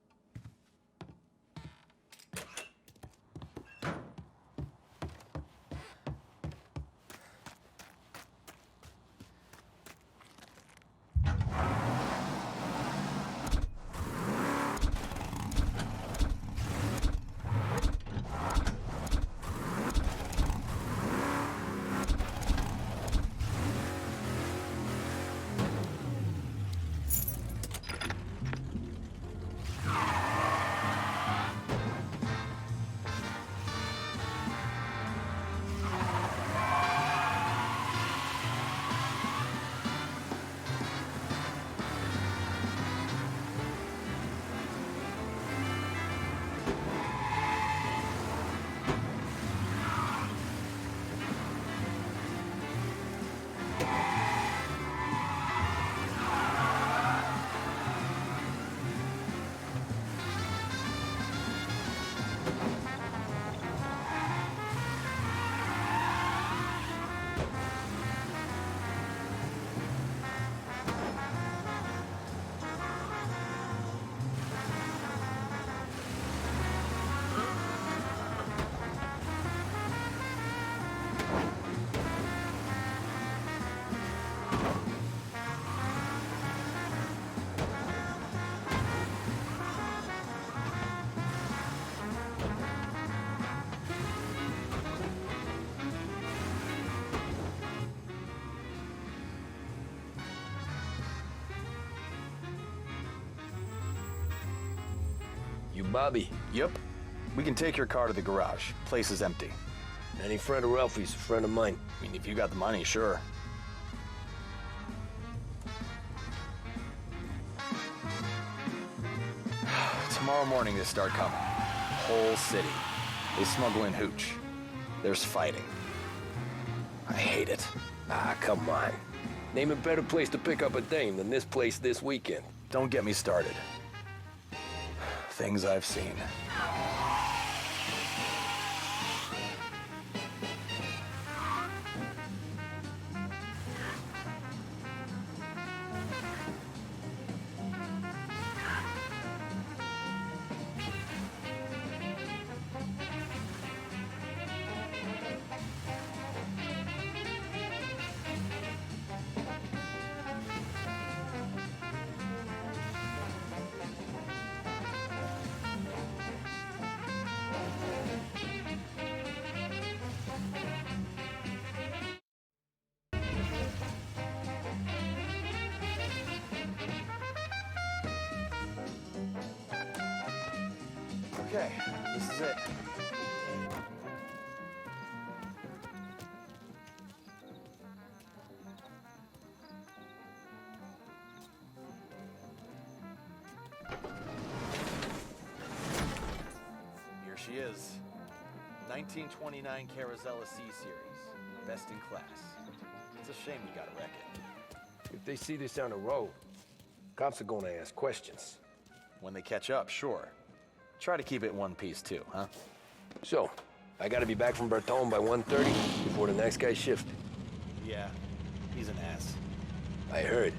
Bobby. Yep. We can take your car to the garage. Place is empty. Any friend of Ralphie's, a friend of mine. I mean, if you got the money, sure. Tomorrow morning they start coming. Whole city. They smuggle in hooch. There's fighting. I hate it. Ah, come on. Name a better place to pick up a dame than this place this weekend. Don't get me started. Things I've seen. Okay, this is it. Here she is. 1929 Carazella C Series. Best in class. It's a shame we gotta wreck it. If they see this on the road, cops are gonna ask questions. When they catch up, sure. Try to keep it one piece too, huh? So, I gotta be back from Bertone by 1:30 before the next guy's shift. Yeah, he's an ass. I heard.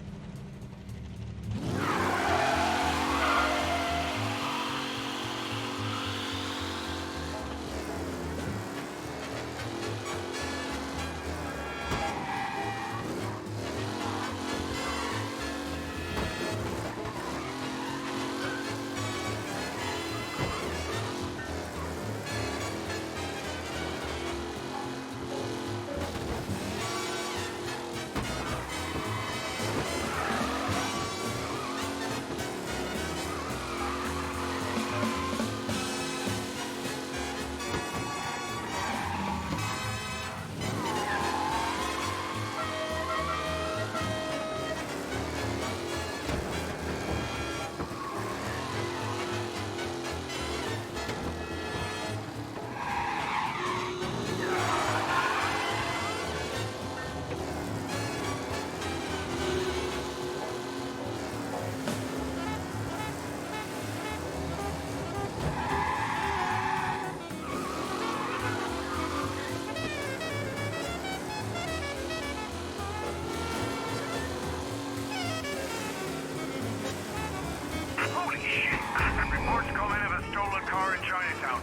Reports come in of a stolen car in Chinatown.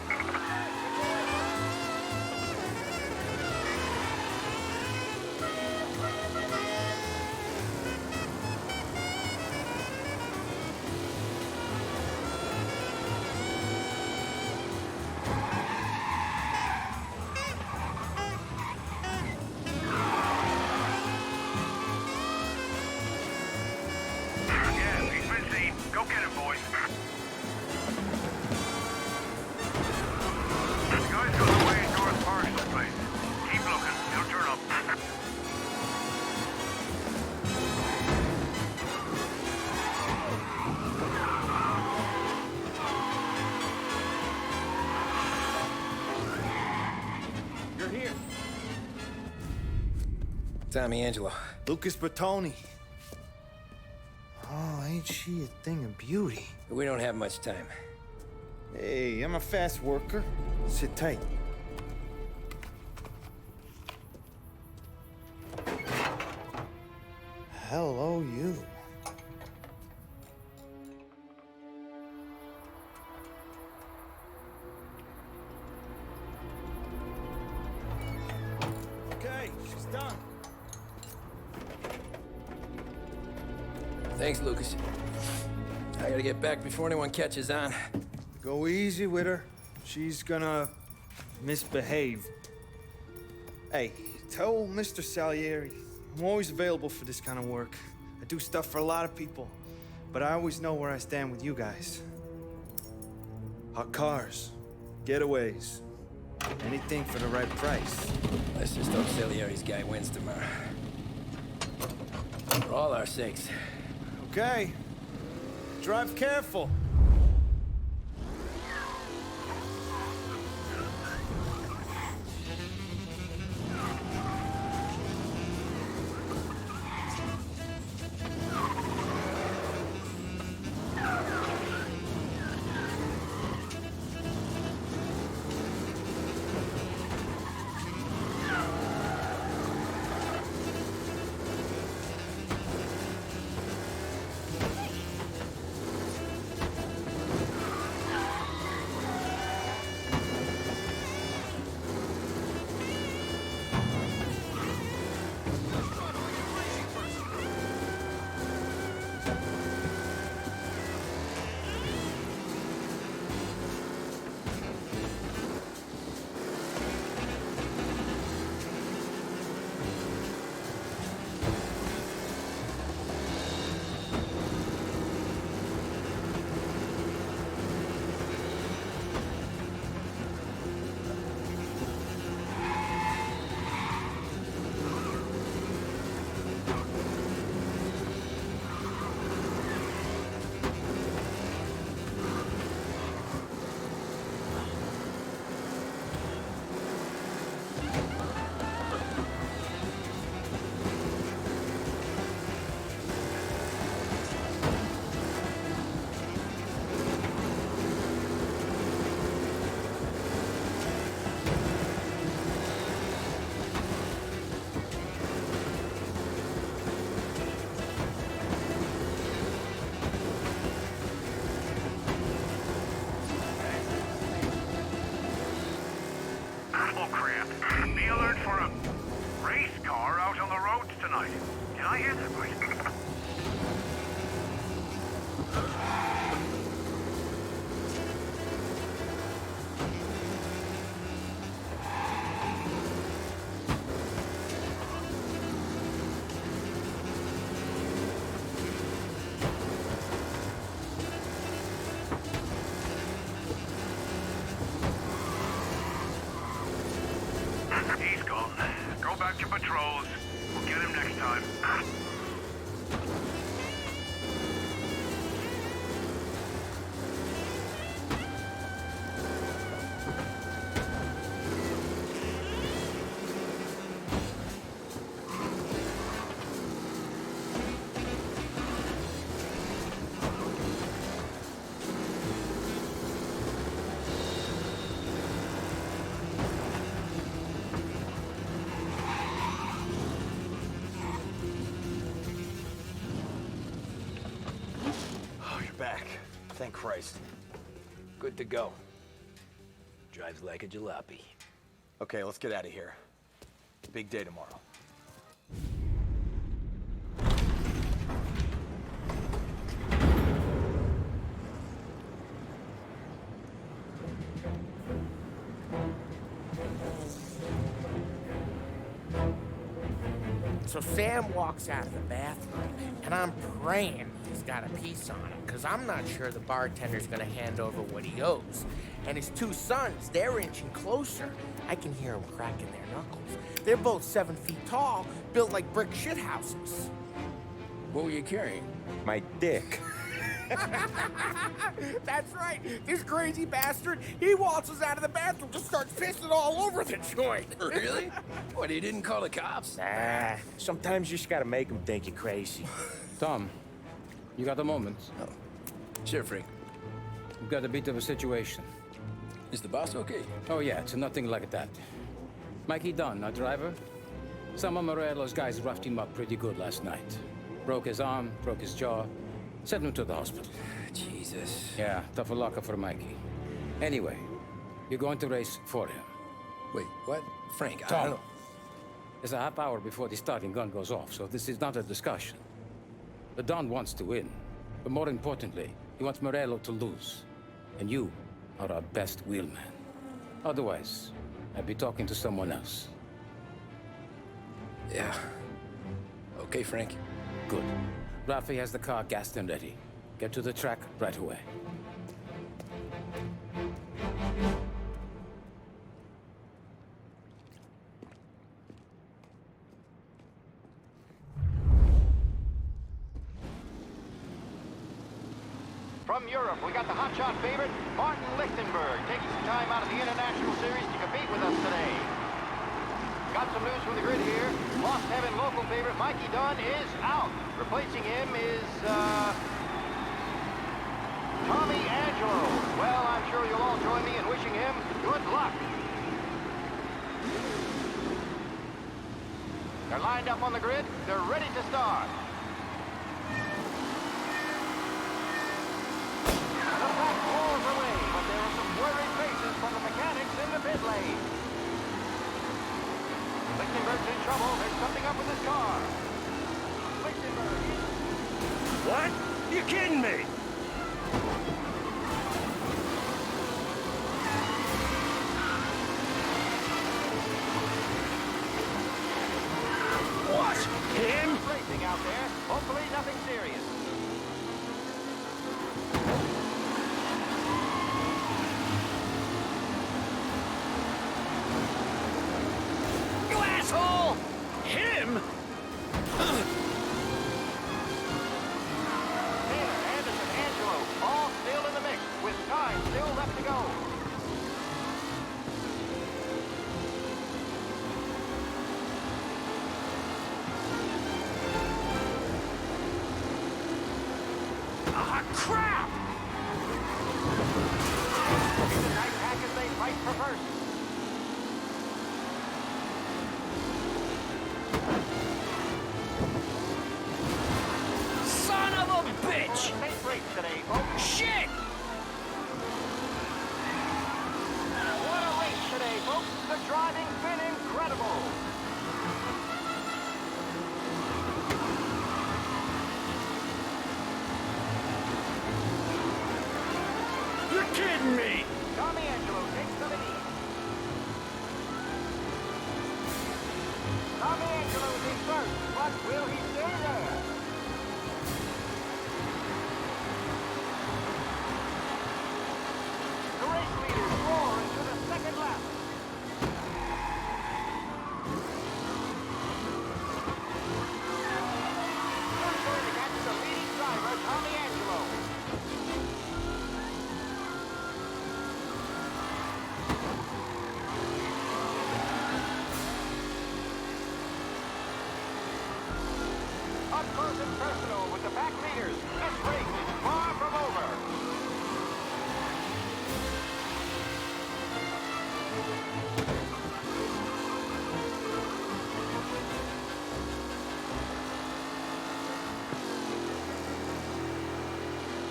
Yeah, he's been seen. Go get him, boys. The guy's got away North Park someplace. Keep looking. He'll turn up. You're here. Tommy Angelo. Lucas Bertoni. Oh, ain't she a thing of beauty? We don't have much time. Hey, I'm a fast worker. Sit tight. Hello, you. Okay, she's done. Thanks, Lucas. I gotta get back before anyone catches on. Go easy with her. She's gonna misbehave. Hey, tell Mr. Salieri I'm always available for this kind of work. I do stuff for a lot of people, but I always know where I stand with you guys. Hot cars, getaways, anything for the right price. Let's just hope Salieri's guy wins tomorrow. For all our sakes. Okay. Drive careful. Oh crap. Be alert for a race car out on the roads tonight. Did I hear that right? He's gone. Go back to patrols. We'll get him next time. Oh, you're back. Thank Christ. Good to go. Drives like a jalopy. Okay, let's get out of here. Big day tomorrow. So Sam walks out of the bathroom, and I'm praying he's got a piece on him, because I'm not sure the bartender's gonna hand over what he owes. And his two sons, they're inching closer. I can hear them cracking their knuckles. They're both 7 feet tall, built like brick shithouses. What were you carrying? My dick. That's right. This crazy bastard, he waltzes out of the bathroom, just starts pissing all over the joint. Really? What, he didn't call the cops? Nah, sometimes you just gotta make them think you're crazy. Tom, you got a moment? Oh. Sure, Frank. We've got a bit of a situation. Is the boss okay? Oh, yeah, it's nothing like that. Mikey Dunn, our driver. Some of Morello's guys roughed him up pretty good last night. Broke his arm, broke his jaw. Sent him to the hospital. Jesus. Yeah, tough luck for Mikey. Anyway, you're going to race for him. Wait, what? Frank, I Tom, don't know. there's a half hour before the starting gun goes off, so this is not a discussion. The Don wants to win, but more importantly, he wants Morello to lose. And you are our best wheelman. Otherwise, I'd be talking to someone else. Yeah. Okay, Frank. Good. Rafi has the car gassed and ready. Get to the track right away. From Europe, we got the hotshot favorite, Martin Lichtenberg, taking some time out of the International Series to compete with us today. Got some news from the grid here. Lost Heaven local favorite Mikey Dunn is out. Replacing him is, Tommy Angelo. Well, I'm sure you'll all join me in wishing him good luck. They're lined up on the grid. They're ready to start. The pack rolls away, but there are some worried faces from the mechanics in the pit lane. Lichtenberg's in trouble. There's something up with his car. Lichtenberg is... What? You kidding me? What? Him? Racing out there. Hopefully nothing serious. You asshole! Him? Taylor, Anderson, Angelo, all still in the mix, with time still left to go. Ah, crap! It's a nice hack as they fight for first. Son of a bitch! Safe race today, folks. Shit! What a race today, folks. The driving's been incredible. You're kidding me! Tommy Angelo takes the lead. Tommy Angelo's in first, but will he stay there? The race leaders roar into the second lap. Who's going to catch the leading driver, Tommy Angelo? Up close and personal with the back leaders. This race is far from over.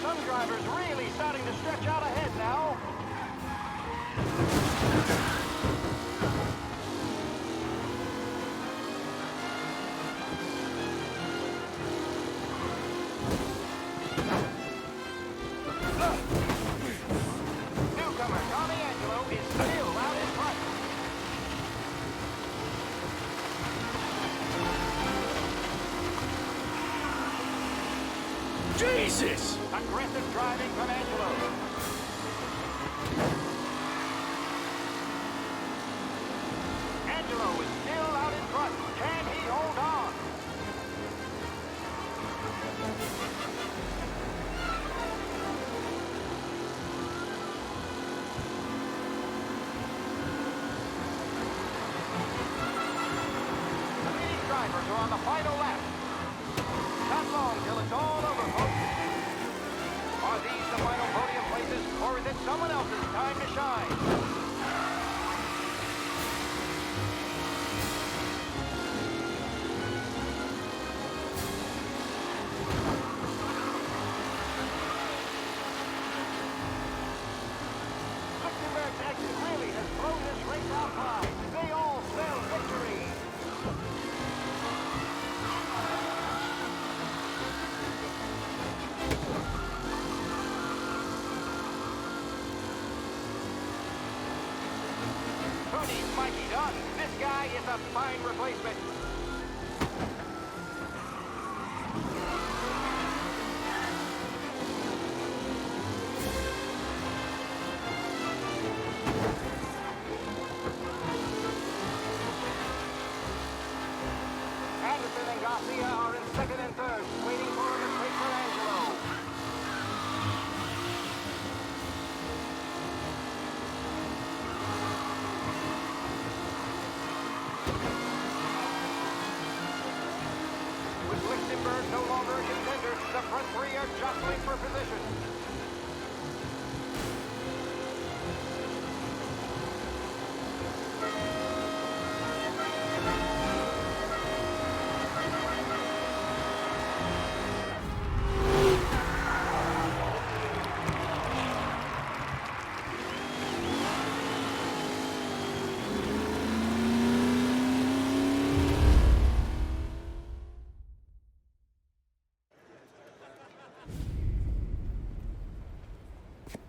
Some drivers really starting to stretch out ahead now. Newcomer Tommy Angelo is still out in front. Jesus! Aggressive driving from Angelo. Angelo is still out in front. Can he hold on? The leading drivers are on the final lap. Not long till it's all over, folks. Are these the final podium places, or is it someone else's time to shine? Lichtenberg's exit really has thrown this race out high. They all spell victory. Who needs Mikey Dunn? This guy is a fine replacement. Anderson and Garcia are in second and third, waiting for him to wait for Angelo. The front three are jostling for position.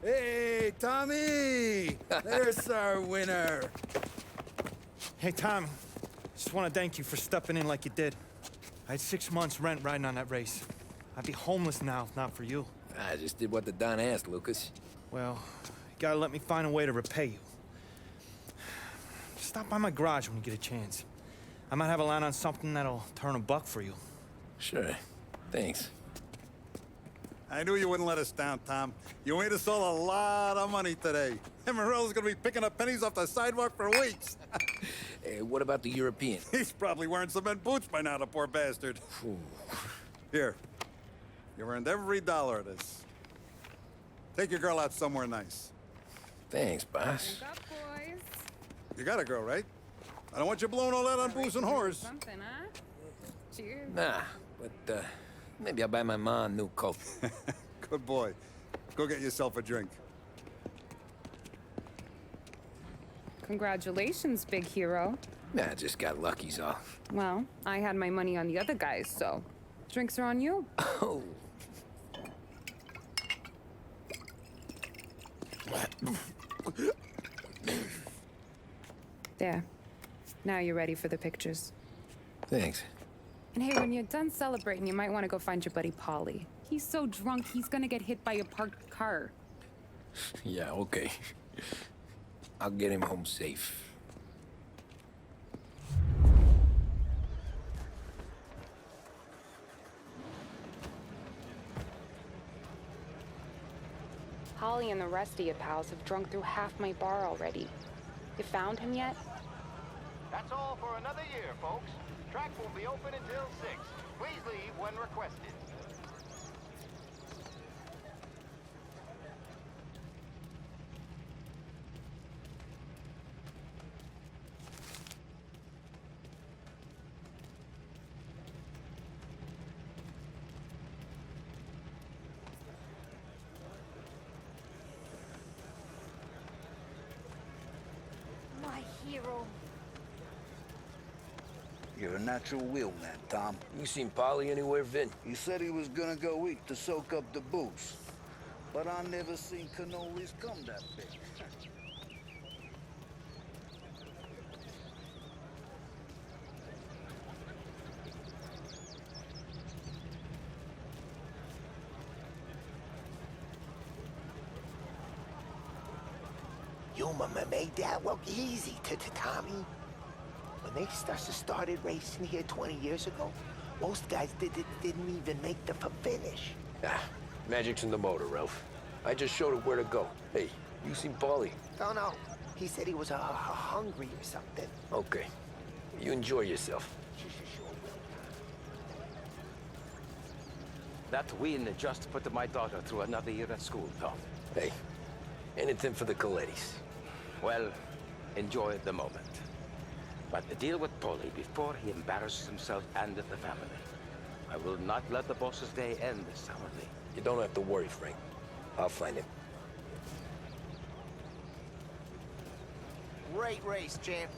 Hey, Tommy! There's our winner. Hey, Tommy. Just want to thank you for stepping in like you did. I had 6 months rent riding on that race. I'd be homeless now if not for you. I just did what the Don asked, Lucas. Well, you gotta let me find a way to repay you. Stop by my garage when you get a chance. I might have a line on something that'll turn $1 for you. Sure. Thanks. I knew you wouldn't let us down, Tom. You made us all a lot of money today. And Morello's gonna be picking up pennies off the sidewalk for weeks. Hey, what about the European? He's probably wearing cement boots by now, the poor bastard. Here. You earned every dollar of this. Take your girl out somewhere nice. Thanks, boss. Drink up, boys. You got a girl, right? I don't want you blowing all that on booze and whores. Something, huh? Cheers. Nah, but, maybe I'll buy my mom a new coat. Good boy. Go get yourself a drink. Congratulations, big hero. Nah, just got lucky's all. Well, I had my money on the other guys, so drinks are on you. Oh. There. Now you're ready for the pictures. Thanks. And hey, when you're done celebrating, you might want to go find your buddy Paulie. He's so drunk, he's gonna get hit by a parked car. Yeah, okay. I'll get him home safe. Holly and the rest of your pals have drunk through half my bar already. You found him yet? That's all for another year, folks. Track will be open until 6. Please leave when requested. My hero. You're a natural wheel man, Tom. You seen Polly anywhere, Vin? He said he was gonna go eat to soak up the booze. But I never seen cannolis come that big. You made that look easy to Tommy. When they started racing here 20 years ago, most guys didn't even make the finish. Ah, magic's in the motor, Ralph. I just showed it where to go. Hey, you seen Paulie? Oh, no. He said he was hungry or something. Okay. You enjoy yourself. That win just put my daughter through another year at school, Tom. Hey, anything for the Colettis. Well, enjoy the moment. But deal with Paulie before he embarrasses himself and the family. I will not let the boss's day end sourly. You don't have to worry, Frank. I'll find him. Great race, champ.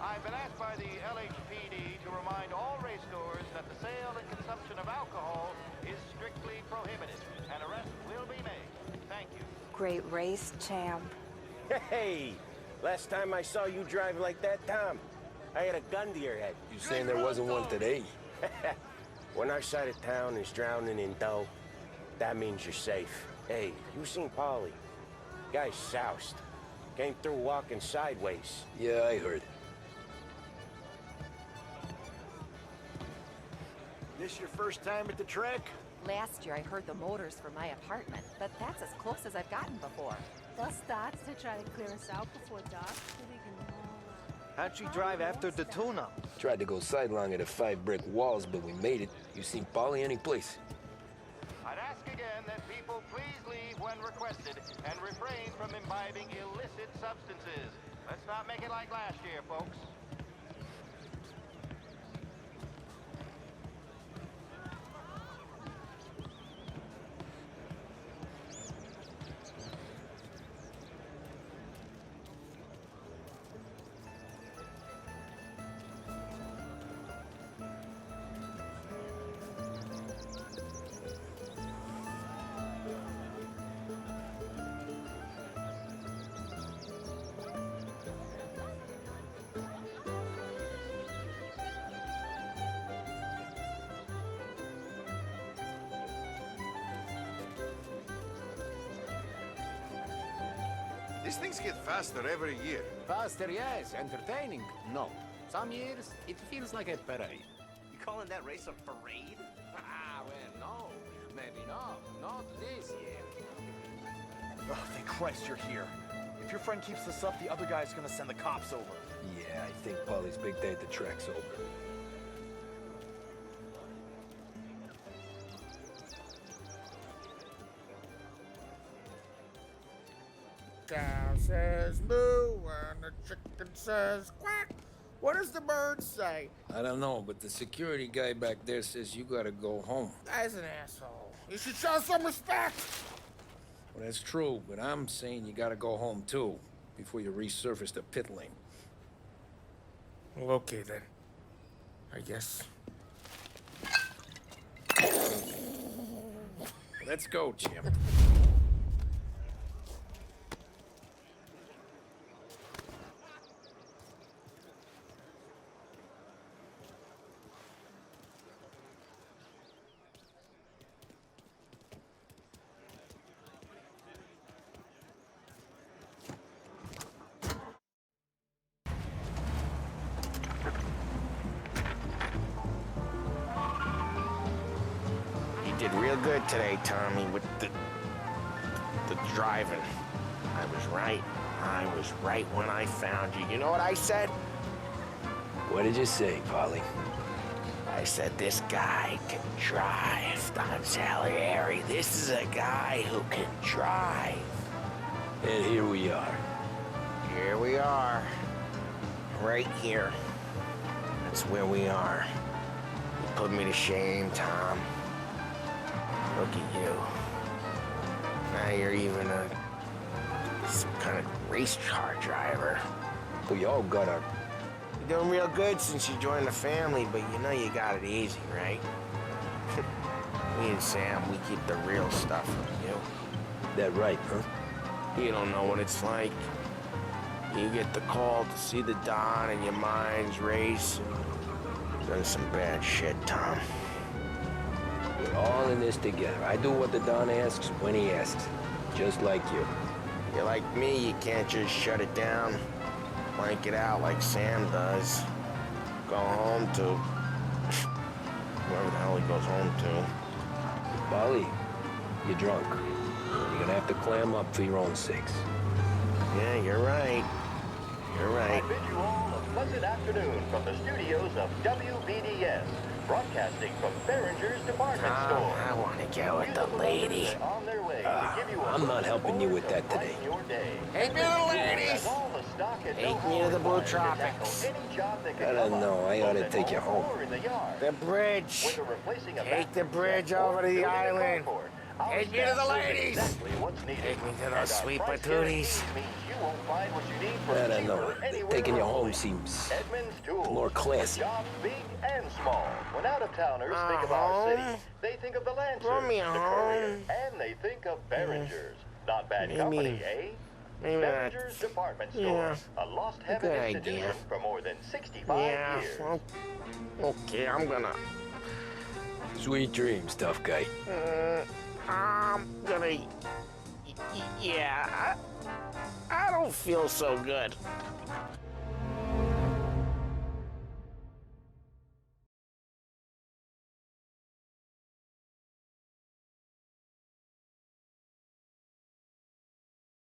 I've been asked by the LHPD to remind all racegoers that the sale and consumption of alcohol is strictly prohibited. An arrest will be made. Thank you. Great race, champ. Hey! Last time I saw you drive like that, Tom, I had a gun to your head. You saying there wasn't one today? When our side of town is drowning in dough, that means you're safe. Hey, you seen Paulie? Guy's soused. Came through walking sideways. Yeah, I heard. This your first time at the track? Last year I heard the motors for my apartment, but that's as close as I've gotten before. Thus starts to try to clear us out before dark so we can all How'd you drive after the tuna? Tried to go sidelong at the 5 brick walls, but we made it. You seen Polly any place? I'd ask again that people please leave when requested and refrain from imbibing illicit substances. Let's not make it like last year, folks. These things get faster every year. Faster, yes. Entertaining, no. Some years, it feels like a parade. You calling that race a parade? Ah, well, no. Maybe not. Not this year. Oh, thank Christ you're here. If your friend keeps this up, the other guy's gonna send the cops over. Yeah, I think Polly's big day at the track's over. Cow says moo and the chicken says quack. What does the bird say? I don't know, but the security guy back there says you gotta go home. Guy's an asshole. You should show some respect. Well, that's true, but I'm saying you gotta go home too, before you resurface the pit lane. Well, okay then. I guess. Let's go, Jim. You did real good today, Tommy, with the driving. I was right. I was right when I found you. You know what I said? What did you say, Polly? I said, this guy can drive, Don Salieri. This is a guy who can drive. And here we are. Here we are. Right here. That's where we are. You put me to shame, Tom. Look at you. Now you're even some kind of race car driver. We all got our... You're doing real good since you joined the family, but you know you got it easy, right? Me and Sam, we keep the real stuff from you. That right, huh? You don't know what it's like. You get the call to see the Don and your minds race. Done some bad shit, Tom. We're all in this together. I do what the Don asks when he asks. Just like you. You're like me, you can't just shut it down. Blank it out like Sam does. Go home to... wherever the hell he goes home to. Polly, you're drunk. You're gonna have to clam up for your own sakes. Yeah, you're right. You're right. I bid you all a pleasant afternoon from the studios of WBDS, broadcasting from Behringer's department store. I want to get with the lady. On their way to give you a I'm not helping you with that today. your day. Take me to the ladies. All the stock and Take know-how me to the Blue required to Tropics. tackle any job that could I don't come know. up, I ought to both take you at home. or in the yard. The bridge. Whether replacing a Take the bathroom bridge set or over to the building a island. carport, our Take me to staff the knows ladies. exactly what's needed. Take me to And those our sweet price patooties. guarantee means you won't find what you need for I don't cheaper know. anywhere Taking you home locally. seems Edmonds Tools. more classy. Jobs big and small. When out-of-towners think of our city, they think of the Lancers, Throw me the home. Courier, and they think of Behringer's. Not bad Maybe- company, eh? maybe Behringer's Department Store, a lost heaven good institution idea. for more than 65 Yeah, years. well, okay, I'm gonna... Sweet dreams, tough guy. I'm gonna... Yeah, I don't feel so good.